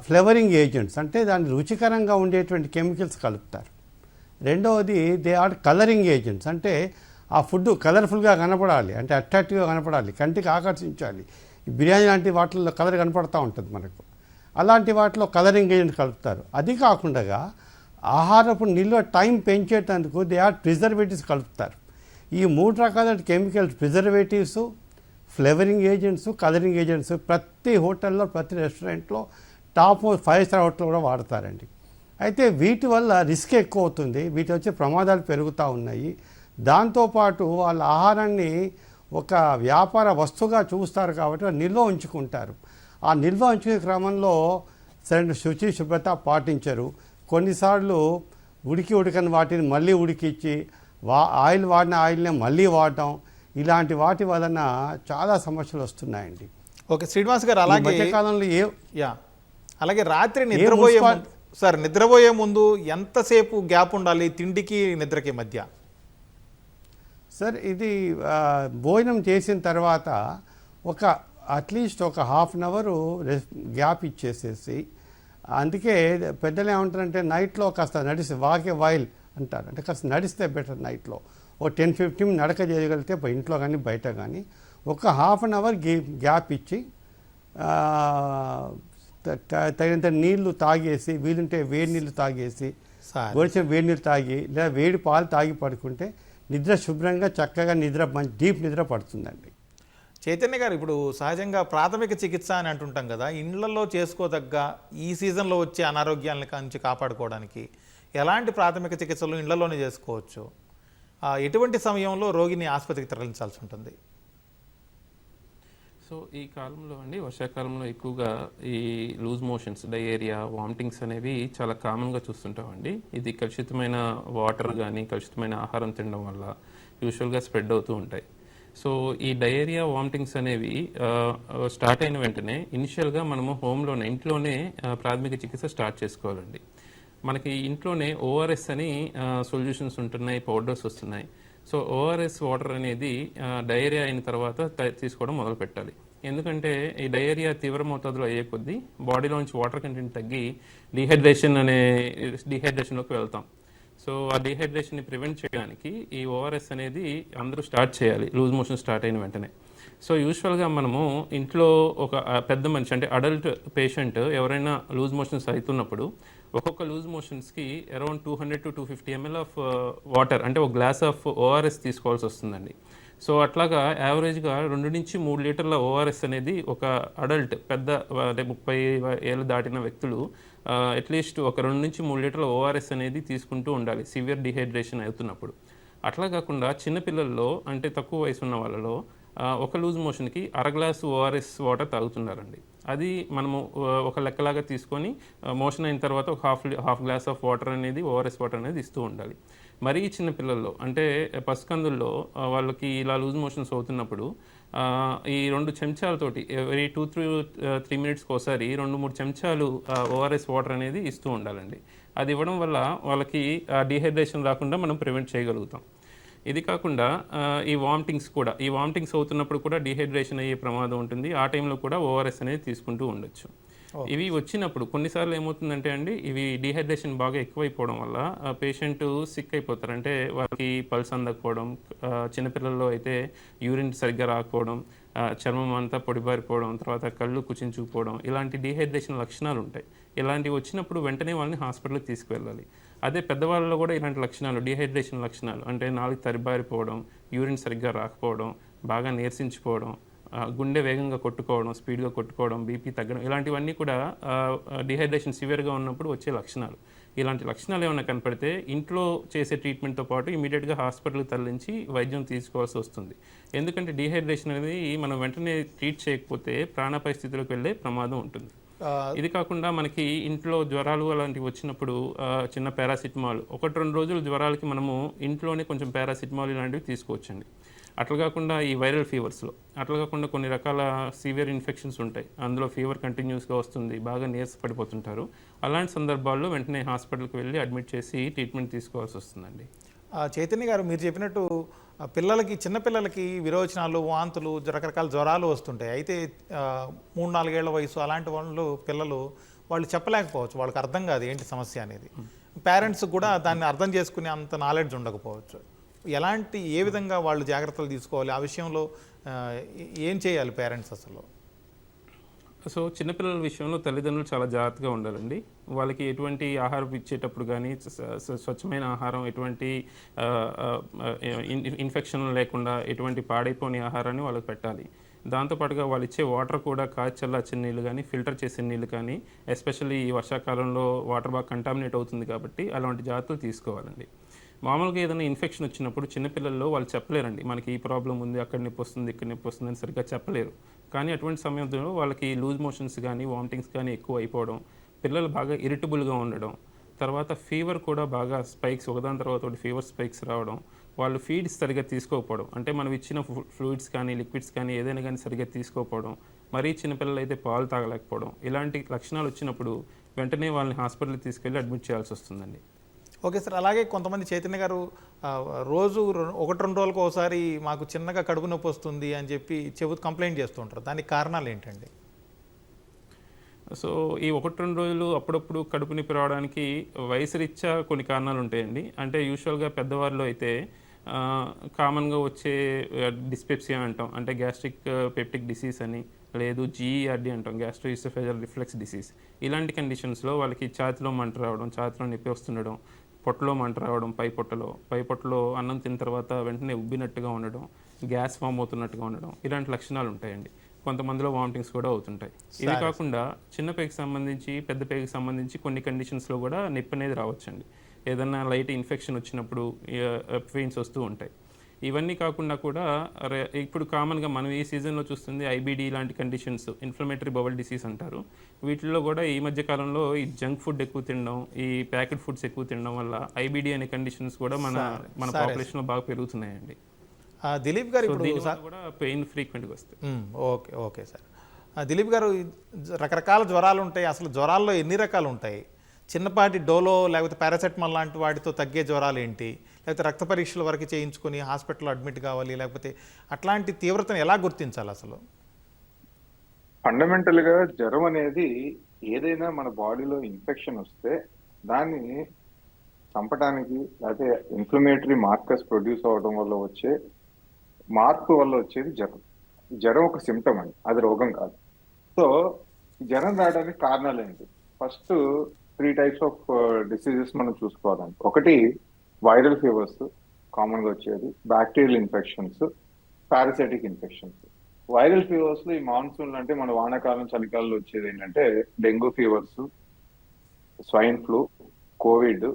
ఫ్లేవరింగ్ ఏజెంట్స్, అంటే దాన్ని రుచికరంగా ఉండేటువంటి కెమికల్స్ కలుపుతారు. రెండవది దే ఆర్ కలరింగ్ ఏజెంట్స్, అంటే ఆ ఫుడ్ కలర్ఫుల్గా కనపడాలి, అంటే అట్రాక్టివ్గా కనపడాలి, కంటికి ఆకర్షించాలి. ఈ బిర్యానీ లాంటి వాటిల్లో కలర్ కనపడతా ఉంటుంది మనకు. అలాంటి వాటిలో కలరింగ్ ఏజెంట్ కలుపుతారు. అది కాకుండా ఆహారపు నిల్వ టైం పెంచేటందుకు దే ఆర్ ప్రిజర్వేటివ్స్ కలుపుతారు. ఈ 3 రకాల chemicals, preservatives, flavouring agents, colouring agents ప్రతి హోటల్లో, ప్రతి రెస్టారెంట్లో, టాప్ 5 స్టార్ హోటల్లో కూడా వాడతారండి. అయితే వీటి వల్ల రిస్క్ ఎక్కువ అవుతుంది, వీటి వచ్చే ప్రమాదాలు పెరుగుతూ ఉన్నాయి. దాంతోపాటు వాళ్ళ ఆహారాన్ని ఒక వ్యాపార వస్తువుగా చూస్తారు కాబట్టి నిల్వ ఉంచుకుంటారు. ఆ నిల్వ ఉంచుకునే క్రమంలో సరైన శుచి శుభ్రత పాటించరు. కొన్నిసార్లు ఉడకని వాటిని మళ్ళీ ఉడికిచ్చి ఆయిల్ వాడిన ఆయిల్నే మళ్ళీ వాడటం, ఇలాంటి వాటి వలన చాలా సమస్యలు వస్తున్నాయండి. ఓకే శ్రీనివాస్ గారు, అలాగే మధ్యకాలంలో అలాగే రాత్రి నిద్రపోయే ముందు ఎంతసేపు గ్యాప్ ఉండాలి తిండికి నిద్రకి మధ్య? సార్, ఇది భోజనం చేసిన తర్వాత అట్లీస్ట్ ఒక 1/2 hour గ్యాప్ ఇచ్చేసేసి, అందుకే పెద్దలు ఏమంటారంటే నైట్లో కాస్త వాకే వైల్ అంటారు, అంటే కాస్త నడిస్తే బెటర్. నైట్లో 10-15 నడక చేయగలిగితే ఇంట్లో కానీ బయట కానీ ఒక 1/2 hour గ్యాప్ ఇచ్చి తగినంత నీళ్లు తాగేసి, వీలుంటే వేడి నీళ్ళు తాగేసి, గోరువెచ్చని వేడి నీళ్ళు తాగి లేదా వేడి పాలు తాగి పడుకుంటే నిద్ర శుభ్రంగా చక్కగా డీప్ నిద్ర పడుతుందండి. చైతన్య గారు, ఇప్పుడు సహజంగా ప్రాథమిక చికిత్స అని అంటుంటాం కదా, ఇండ్లలో చేసుకోదగ్గ ఈ సీజన్లో వచ్చే అనారోగ్యాల నుంచి కాపాడుకోవడానికి ఎలాంటి ప్రాథమిక చికిత్సలు ఇండ్లలోనే చేసుకోవచ్చు? ఎటువంటి సమయంలో రోగిని ఆసుపత్రికి తరలించాల్సి ఉంటుంది? సో ఈ కాలంలో అండి, వర్షాకాలంలో ఎక్కువగా ఈ లూజ్ మోషన్స్, డయేరియా, వామిటింగ్స్ అనేవి చాలా కామన్గా చూస్తుంటామండి. ఇది కలుషితమైన వాటర్ కానీ కలుషితమైన ఆహారం తినడం వల్ల యూజువల్గా స్ప్రెడ్ అవుతూ ఉంటాయి. సో ఈ డయేరియా వామిటింగ్స్ అనేవి స్టార్ట్ అయిన వెంటనే ఇనిషియల్గా మనము హోమ్లోనే ఇంట్లోనే ప్రాథమిక చికిత్స స్టార్ట్ చేసుకోవాలండి. మనకి ఇంట్లోనే ఓఆర్ఎస్ అని సొల్యూషన్స్ ఉంటున్నాయి, పౌడర్స్ వస్తున్నాయి. సో ఓఆర్ఎస్ వాటర్ అనేది డయేరియా అయిన తర్వాత తీసుకోవడం మొదలు పెట్టాలి. ఎందుకంటే ఈ డయేరియా తీవ్ర మోతాదులో అయ్యే కొద్దీ బాడీలోంచి వాటర్ కంటెంట్ తగ్గి డీహైడ్రేషన్లోకి వెళ్తాం. సో ఆ డీహైడ్రేషన్ని ప్రివెంట్ చేయడానికి ఈ ఓఆర్ఎస్ అనేది అందరూ స్టార్ట్ చేయాలి లూజ్ మోషన్ స్టార్ట్ అయిన వెంటనే. సో యూజువల్గా మనము ఇంట్లో ఒక పెద్ద మనిషి అంటే అడల్ట్ పేషెంట్ ఎవరైనా లూజ్ మోషన్స్ అవుతున్నప్పుడు ఒక్కొక్క లూజ్ మోషన్స్కి around 200 to 250 ml of water అంటే ఒక గ్లాస్ ఆఫ్ ఓఆర్ఎస్ తీసుకోవాల్సి వస్తుందండి. సో అట్లాగా యావరేజ్గా 2 నుంచి 3 లీటర్ల ఓఆర్ఎస్ అనేది ఒక అడల్ట్ పెద్ద అంటే 30 ఏళ్ళు దాటిన వ్యక్తులు అట్లీస్ట్ ఒక 2 నుంచి 3 లీటర్ల ఓఆర్ఎస్ అనేది తీసుకుంటూ ఉండాలి సివియర్ డిహైడ్రేషన్ అవుతున్నప్పుడు. అట్లా కాకుండా చిన్నపిల్లల్లో అంటే తక్కువ వయసు ఉన్న వాళ్ళలో ఒక లూజ్ మోషన్కి అర గ్లాసు ఓఆర్ఎస్ వాటర్ తాగుతున్నారండి. అది మనము ఒక లెక్కలాగా తీసుకొని మోషన్ అయిన తర్వాత ఒక హాఫ్ గ్లాస్ ఆఫ్ వాటర్ అనేది ఓఆర్ఎస్ వాటర్ అనేది ఇస్తూ ఉండాలి. మరీ చిన్నపిల్లల్లో అంటే పసికందుల్లో వాళ్ళకి ఇలా లూజ్ మోషన్స్ అవుతున్నప్పుడు ఈ 2 చెంచాలతోటి ఎవరీ 2 to 3 minutesకి ఒకసారి 2-3 చెంచాలు ఓఆర్ఎస్ వాటర్ అనేది ఇస్తూ ఉండాలండి. అది ఇవ్వడం వల్ల వాళ్ళకి డీహైడ్రేషన్ రాకుండా మనం ప్రివెంట్ చేయగలుగుతాం. ఇది కాకుండా ఈ వామిటింగ్స్ అవుతున్నప్పుడు కూడా డీహైడ్రేషన్ అయ్యే ప్రమాదం ఉంటుంది. ఆ టైంలో కూడా ఓఆర్ఎస్ అనేది తీసుకుంటూ ఉండొచ్చు. ఇవి వచ్చినప్పుడు కొన్నిసార్లు ఏమవుతుందంటే అండి, ఇవి డీహైడ్రేషన్ బాగా ఎక్కువైపోవడం వల్ల పేషెంట్ సిక్ అయిపోతారు. అంటే వాళ్ళకి పల్స్ అందకపోవడం, చిన్నపిల్లల్లో అయితే యూరిన్ సరిగ్గా రాకపోవడం, చర్మం అంతా పొడిబారిపోవడం, తర్వాత కళ్ళు కుచించుకుపోవడం, ఇలాంటి డీహైడ్రేషన్ లక్షణాలు ఉంటాయి. ఇలాంటివి వచ్చినప్పుడు వెంటనే వాళ్ళని హాస్పిటల్కి తీసుకువెళ్ళాలి. అదే పెద్దవాళ్ళలో కూడా ఇలాంటి లక్షణాలు డీహైడ్రేషన్ లక్షణాలు అంటే నాలుగు తరిబారిపోవడం, యూరిన్ సరిగ్గా రాకపోవడం, బాగా నీరసించిపోవడం, గుండె వేగంగా కొట్టుకోవడం, స్పీడ్గా కొట్టుకోవడం, బీపీ తగ్గడం, ఇలాంటివన్నీ కూడా డీహైడ్రేషన్ సివియర్గా ఉన్నప్పుడు వచ్చే లక్షణాలు. ఇలాంటి లక్షణాలు ఏమైనా కనపడితే ఇంట్లో చేసే ట్రీట్మెంట్తో పాటు ఇమీడియట్గా హాస్పిటల్కి తరలించి వైద్యం తీసుకోవాల్సి వస్తుంది. ఎందుకంటే డీహైడ్రేషన్ అనేది మనం వెంటనే ట్రీట్ చేయకపోతే ప్రాణాపాయ స్థితిలోకి వెళ్ళే ప్రమాదం ఉంటుంది. ఇది కాకుండా మనకి ఇంట్లో జ్వరాలు అలాంటివి వచ్చినప్పుడు చిన్న పారాసిటమాల్ 1-2 రోజులు జ్వరాలకి మనము ఇంట్లోనే కొంచెం పారాసిటమాల్ ఇలాంటివి తీసుకోవచ్చండి. అట్లా కాకుండా ఈ వైరల్ ఫీవర్స్లో అట్లా కాకుండా కొన్ని రకాల సివియర్ ఇన్ఫెక్షన్స్ ఉంటాయి, అందులో ఫీవర్ కంటిన్యూస్గా వస్తుంది, బాగా నీరసపడిపోతుంటారు. అలాంటి సందర్భాల్లో వెంటనే హాస్పిటల్కి వెళ్ళి అడ్మిట్ చేసి ట్రీట్మెంట్ తీసుకోవాల్సి వస్తుందండి. చైతన్య గారు, మీరు చెప్పినట్టు పిల్లలకి చిన్నపిల్లలకి విరోచనాలు, వాంతులు, రకరకాల జ్వరాలు వస్తుంటాయి. అయితే 3-4 ఏళ్ల వయసు అలాంటి వాళ్ళు చెప్పలేకపోవచ్చు, వాళ్ళకి అర్థం కాదు ఏంటి సమస్య అనేది. పేరెంట్స్ కూడా దాన్ని అర్థం చేసుకునే అంత నాలెడ్జ్ ఉండకపోవచ్చు. ఏ విధంగా వాళ్ళు జాగ్రత్తలు తీసుకోవాలి, ఆ విషయంలో ఏం చేయాలి పేరెంట్స్ అసలు? సో చిన్నపిల్లల విషయంలో తల్లిదండ్రులు చాలా జాగ్రత్తగా ఉండాలండి. వాళ్ళకి ఎటువంటి ఆహారం ఇచ్చేటప్పుడు కానీ స్వచ్ఛమైన ఆహారం, ఎటువంటి ఇన్ఫెక్షన్ లేకుండా ఎటువంటి పాడైపోని ఆహారాన్ని వాళ్ళకి పెట్టాలి. దాంతోపాటుగా వాళ్ళు ఇచ్చే వాటర్ కూడా చల్లార్చిన నీళ్ళు కానీ, ఫిల్టర్ చేసిన నీళ్ళు కానీ, ఎస్పెషల్లీ ఈ వర్షాకాలంలో వాటర్ బాగా కంటామినేట్ అవుతుంది కాబట్టి అలాంటి జాగ్రత్తలు తీసుకోవాలండి. మామూలుగా ఏదైనా ఇన్ఫెక్షన్ వచ్చినప్పుడు చిన్నపిల్లల్లో వాళ్ళు చెప్పలేరండి, మనకి ఈ ప్రాబ్లం ఉంది, అక్కడ నొప్పి వస్తుంది, ఇక్కడ నొప్పి వస్తుంది అని సరిగ్గా చెప్పలేరు. కానీ అటువంటి సమయంలో వాళ్ళకి లూజ్ మోషన్స్ కానీ, వామిటింగ్స్ కానీ ఎక్కువ అయిపోవడం, పిల్లలు బాగా ఇరిటబుల్గా ఉండడం, తర్వాత ఫీవర్ కూడా బాగా స్పైక్స్ ఒకదాని తర్వాత ఒకటి ఫీవర్ స్పైక్స్ రావడం, వాళ్ళు ఫీడ్స్ సరిగ్గా తీసుకోకపోవడం, అంటే మనం ఇచ్చిన ఫ్లూయిడ్స్ కానీ, లిక్విడ్స్ కానీ ఏదైనా కానీ సరిగ్గా తీసుకోకపోవడం, మరీ చిన్నపిల్లలు అయితే పాలు తాగలేకపోవడం, ఇలాంటి లక్షణాలు వచ్చినప్పుడు వెంటనే వాళ్ళని హాస్పిటల్కి తీసుకెళ్ళి అడ్మిట్ చేయాల్సి వస్తుందండి. ఓకే సార్, అలాగే కొంతమంది చైతన్య గారు రోజు 1-2 రోజులకు ఒకసారి మాకు చిన్నగా కడుపు నొప్పి వస్తుంది అని చెప్పి కంప్లైంట్ చేస్తూ ఉంటారు. దానికి కారణాలు ఏంటండి? సో ఈ 1-2 రోజులు అప్పుడప్పుడు కడుపు నొప్పి రావడానికి వయసు రీత్యా కొన్ని కారణాలు ఉంటాయండి. అంటే యూజువల్గా పెద్దవారిలో అయితే కామన్గా వచ్చే డిస్పెప్సియా అంటాం, అంటే గ్యాస్ట్రిక్ పెప్టిక్ డిసీజ్ అని, లేదు జీఈఆర్డి అంటాం, గ్యాస్ట్రోఇసోఫేజల్ రిఫ్లెక్స్ డిసీజ్. ఇలాంటి కండిషన్స్లో వాళ్ళకి ఛాతిలో మంట రావడం, ఛాతిలో నొప్పి వస్తుండడం, పొట్టలో మంట రావడం, పై పొట్టలో అన్నం తిన్న తర్వాత వెంటనే ఉబ్బినట్టుగా ఉండడం, గ్యాస్ ఫామ్ అవుతున్నట్టుగా ఉండడం, ఇలాంటి లక్షణాలు ఉంటాయండి. కొంతమందిలో వామిటింగ్స్ కూడా అవుతుంటాయి. ఇది కాకుండా చిన్న పేగుకి సంబంధించి, పెద్ద పేగుకి సంబంధించి కొన్ని కండిషన్స్లో కూడా నొప్పి అనేది రావచ్చండి. ఏదైనా లైట్ ఇన్ఫెక్షన్ వచ్చినప్పుడు పెయిన్స్ వస్తూ ఉంటాయి. ఇవన్నీ కాకుండా కూడా ఇప్పుడు కామన్గా మనం ఈ సీజన్లో చూస్తుంది ఐబీడీ లాంటి కండిషన్స్, ఇన్ఫ్లమేటరీ బౌల్ డిసీజ్ అంటారు. వీటిల్లో కూడా ఈ మధ్య కాలంలో ఈ జంక్ ఫుడ్ ఎక్కువ తినడం, ఈ ప్యాకెట్ ఫుడ్స్ ఎక్కువ తినడం వల్ల ఐబీడీ అనే కండిషన్స్ కూడా మన పాపులేషన్లో బాగా పెరుగుతున్నాయండి. దిలీప్ గారు సో ఇప్పుడు దీనివల్ల కూడా పెయిన్ ఫ్రీక్వెంట్గా వస్తాయి. Okay okay sir. దిలీప్ గారు, రకరకాల జ్వరాలు ఉంటాయి. అసలు జ్వరాల్లో ఎన్ని రకాలు ఉంటాయి? చిన్నపాటి డోలో లేకపోతే పారాసెటమాల్ లాంటి వాటితో తగ్గే జ్వరాలు ఏంటి? లేకపోతే రక్త పరీక్షల వరకు చేయించుకొని హాస్పిటల్లో అడ్మిట్ కావాలి, లేకపోతే అట్లాంటి తీవ్రతను ఎలా గుర్తించాలి అసలు? ఫండమెంటల్ గా జ్వరం అనేది ఏదైనా మన బాడీలో ఇన్ఫెక్షన్ వస్తే దాన్ని చంపడానికి, లేకపోతే ఇన్ఫ్లమేటరీ మార్కర్స్ ప్రొడ్యూస్ అవడం వల్ల వచ్చే మార్పు వల్ల వచ్చేది జ్వరం. జ్వరం ఒక సిమ్టమ్ అండి, అది రోగం కాదు. సో జ్వరం రావడానికి కారణాలు ఏంటి? ఫస్ట్ 3 టైప్స్ ఆఫ్ డిసీజెస్ మనం చూసుకోవాలండి. ఒకటి వైరల్ ఫీవర్స్ కామన్ గా వచ్చేది, bacterial infections, parasitic infections. Viral fevers లో ఈ మాన్సూన్ అంటే మన వానాకాలం చలికాలంలో వచ్చేది ఏంటంటే dengue fevers, swine flu, Covid,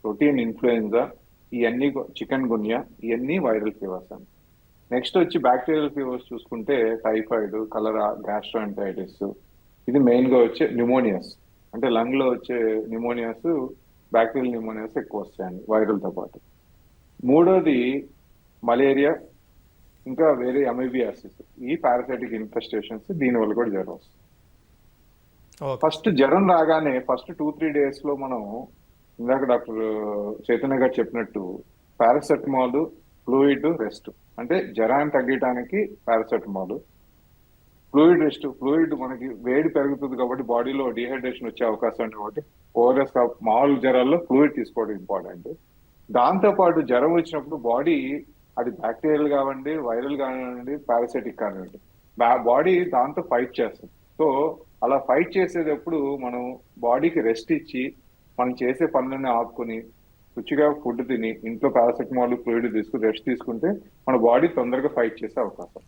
routine influenza, ఇవన్నీ చికెన్ గున్యా, ఇవన్నీ వైరల్ ఫీవర్స్ అండి. నెక్స్ట్ వచ్చి బ్యాక్టీరియల్ ఫీవర్స్ చూసుకుంటే టైఫాయిడ్, కలరా, గ్యాస్ట్రోఎంటైటిస్. ఇది మెయిన్ గా వచ్చే న్యూమోనియాస్, అంటే లంగ్ లో వచ్చే న్యూమోనియాస్, బ్యాక్టీరియల్ న్యూమోనియాస్ ఎక్కువ వస్తాయండి వైరల్ తో పాటు. మూడోది మలేరియా, ఇంకా వేరే అమీబియాసిస్, ఈ పారాసైటిక్ ఇన్ఫెస్టేషన్స్, దీని వల్ల కూడా జ్వరం వస్తుంది. ఫస్ట్ జ్వరం రాగానే ఫస్ట్ 2-3 డేస్ లో మనం ఇందాక డాక్టర్ చైతన్య గారు చెప్పినట్టు పారాసెటమాల్, ఫ్లూయిడ్, రెస్ట్. అంటే జ్వరాన్ని తగ్గడానికి పారాసెటమాల్, ఫ్లూయిడ్ రెస్ట్. ఫ్లూయిడ్ మనకి వేడి పెరుగుతుంది కాబట్టి బాడీలో డిహైడ్రేషన్ వచ్చే అవకాశం ఉంది కాబట్టి ఓఆర్ఎస్ మామూలు జ్వరాల్లో ఫ్లూయిడ్ తీసుకోవడం ఇంపార్టెంట్. దాంతో పాటు జ్వరం వచ్చినప్పుడు బాడీ, అది బ్యాక్టీరియల్ కావండి, వైరల్ కానివ్వండి, పారాసైటిక్ కానివ్వండి, బాడీ దాంతో ఫైట్ చేస్తుంది. సో అలా ఫైట్ చేసేటప్పుడు మనం బాడీకి రెస్ట్ ఇచ్చి మనం చేసే పనులన్నీ ఆపుకుని రుచిగా ఫుడ్ తిని ఇంట్లో పారాసెటమాల్, ఫ్లూయిడ్ తీసుకుని రెస్ట్ తీసుకుంటే మన బాడీ తొందరగా ఫైట్ చేసే అవకాశం.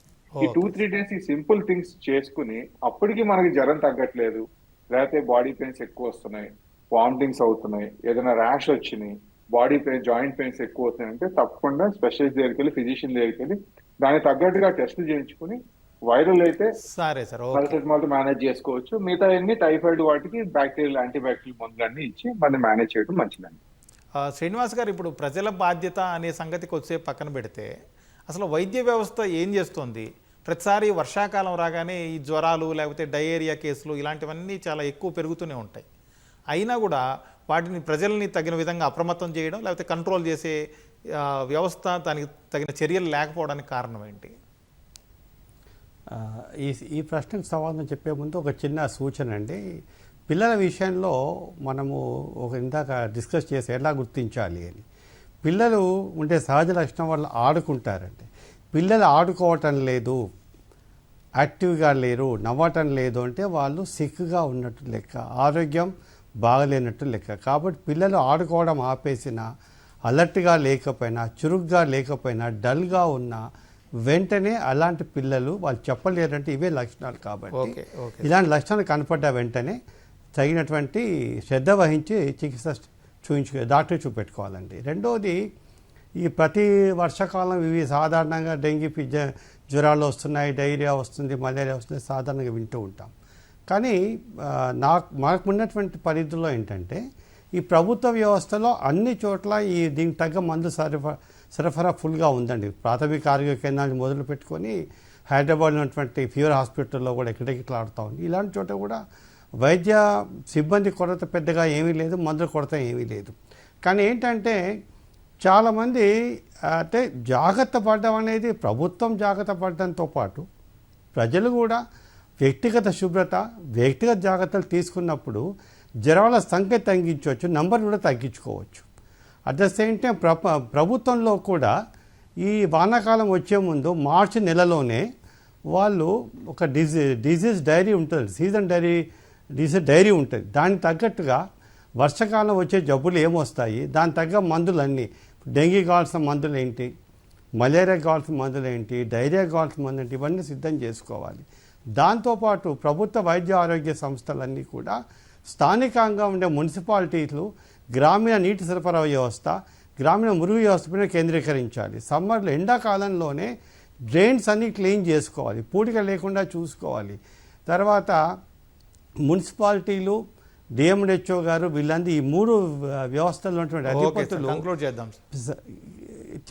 ఈ 2-3 డేస్ ఈ సింపుల్ థింగ్స్ చేసుకుని అప్పటికి మనకి జ్వరం తగ్గట్లేదు, లేకపోతే బాడీ పెయిన్స్ ఎక్కువ వస్తున్నాయి, వామిటింగ్స్ అవుతున్నాయి, ఏదైనా ర్యాష్ వచ్చినాయి, బాడీ పెయిన్, జాయింట్ పెయిన్స్ ఎక్కువ వస్తున్నాయి అంటే తప్పకుండా స్పెషలిస్ట్ దగ్గరికి వెళ్ళి, ఫిజిషియన్ దగ్గరికి వెళ్ళి దానికి తగ్గట్టుగా టెస్టులు చేయించుకుని, వైరల్ అయితే సరే సార్ పారాసెటమాల్ మేనేజ్ చేసుకోవచ్చు, మిగతా అన్ని టైఫాయిడ్ వాటికి బ్యాక్టీరియల్, యాంటీబ్యాక్టీరియల్ మందులన్నీ ఇచ్చి మనం మేనేజ్ చేయడం మంచిదండి. శ్రీనివాస్ గారు, ఇప్పుడు ప్రజల బాధ్యత అనే సంగతికి వచ్చే పక్కన పెడితే అసలు వైద్య వ్యవస్థ ఏం చేస్తుంది? ప్రతిసారి వర్షాకాలం రాగానే ఈ జ్వరాలు లేకపోతే డయేరియా కేసులు ఇలాంటివన్నీ చాలా ఎక్కువ పెరుగుతూనే ఉంటాయి. అయినా కూడా వాటిని ప్రజల్ని తగిన విధంగా అప్రమత్తం చేయడం లేకపోతే కంట్రోల్ చేసే వ్యవస్థ, దానికి తగిన చర్యలు లేకపోవడానికి కారణం ఏంటి? ఈ ప్రశ్నకు సమాధానం చెప్పే ముందు ఒక చిన్న సూచన అండి. పిల్లల విషయంలో మనము ఇందాక డిస్కస్ చేసి ఎలా గుర్తించాలి అని. పిల్లలు ఉండే సహజ లక్షణం వల్ల ఆడుకుంటారండి. పిల్లలు ఆడుకోవటం లేదు, యాక్టివ్గా లేరు, నవ్వటం లేదు అంటే వాళ్ళు సిక్గా ఉన్నట్టు లెక్క, ఆరోగ్యం బాగలేనట్టు లెక్క. కాబట్టి పిల్లలు ఆడుకోవడం ఆపేసినా, అలర్ట్గా లేకపోయినా, చురుగ్గా లేకపోయినా, డల్గా ఉన్నా వెంటనే అలాంటి పిల్లలు వాళ్ళు చెప్పలేరంటే ఇవే లక్షణాలు. కాబట్టి ఇలాంటి లక్షణాలు కనపడ్డ వెంటనే తగినటువంటి శ్రద్ధ వహించి చికిత్స డాక్టర్ చూపెట్టుకోవాలండి. రెండోది, ఈ ప్రతి వర్షాకాలం ఇవి సాధారణంగా డెంగ్యూ జ్వరాలు వస్తున్నాయి, డైరియా వస్తుంది, మలేరియా వస్తుంది, సాధారణంగా వింటూ ఉంటాం. కానీ మాకు ఉన్నటువంటి పరిధిలో ఏంటంటే ఈ ప్రభుత్వ వ్యవస్థలో అన్ని చోట్ల దీనికి తగ్గ మందు సరఫరా ఫుల్గా ఉందండి. ప్రాథమిక ఆరోగ్య కేంద్రాన్ని మొదలు పెట్టుకొని హైదరాబాద్లో ఉన్నటువంటి ఫీవర్ హాస్పిటల్లో కూడా ఎక్కడెక్కడ ఆడుతూ ఉంది. ఇలాంటి చోట కూడా వైద్య సిబ్బంది కొరత పెద్దగా ఏమీ లేదు, మందుల కొరత ఏమీ లేదు. కానీ ఏంటంటే చాలామంది అంటే జాగ్రత్త పడడం అనేది, ప్రభుత్వం జాగ్రత్త పడడంతో పాటు ప్రజలు కూడా వ్యక్తిగత శుభ్రత, వ్యక్తిగత జాగ్రత్తలు తీసుకున్నప్పుడు జ్వరాల సంఖ్య తగ్గించవచ్చు, నంబర్ కూడా తగ్గించుకోవచ్చు. అట్ ద సేమ్ టైం ప్రభుత్వంలో కూడా ఈ వానాకాలం వచ్చే ముందు మార్చి నెలలోనే వాళ్ళు ఒక డిజీజ్ డైరీ ఉంటుంది, డిజీజ్ డైరీ ఉంటుంది. దానికి తగ్గట్టుగా వర్షాకాలం వచ్చే జబ్బులు ఏమొస్తాయి, దానికి తగ్గ మందులన్నీ, డెంగ్యూ కావాల్సిన మందులు ఏంటి, మలేరియా కావాల్సిన మందులు ఏంటి, డైరియా కావాల్సిన మందులు ఏంటి, ఇవన్నీ సిద్ధం చేసుకోవాలి. దాంతోపాటు ప్రభుత్వ వైద్య ఆరోగ్య సంస్థలన్నీ కూడా స్థానికంగా ఉండే మున్సిపాలిటీలు గ్రామీణ నీటి సరఫరా వ్యవస్థ, గ్రామీణ మురుగు వ్యవస్థ పైన కేంద్రీకరించాలి. సమ్మర్లో, ఎండాకాలంలోనే డ్రైన్స్ అన్నీ క్లీన్ చేసుకోవాలి, పూడిక లేకుండా చూసుకోవాలి. తర్వాత మున్సిపాలిటీలు, డిఎంహెచ్ఓ గారు, వీళ్ళందరూ ఈ 3 వ్యవస్థల్లో ఉన్నటువంటి అధిపతులు కంక్లూడ్ చేద్దాం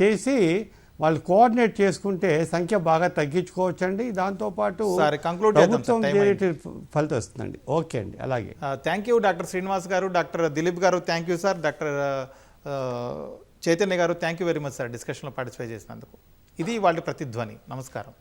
చేసి వాళ్ళు కోఆర్డినేట్ చేసుకుంటే సంఖ్య బాగా తగ్గించుకోవచ్చండి. దాంతోపాటు సరే, conclude చేద్దాం సార్, ప్రభుత్వం time చేరే ఫలితం వస్తుందండి. ఓకే అండి, అలాగే. థ్యాంక్ యూ డాక్టర్ శ్రీనివాస్ గారు, డాక్టర్ దిలీప్ గారు thank you sir, doctor Chaitanya గారు thank you very much sir డిస్కషన్లో పార్టిసిపేట్ చేసినందుకు. ఇది వాళ్ళ ప్రతిధ్వని. నమస్కారం.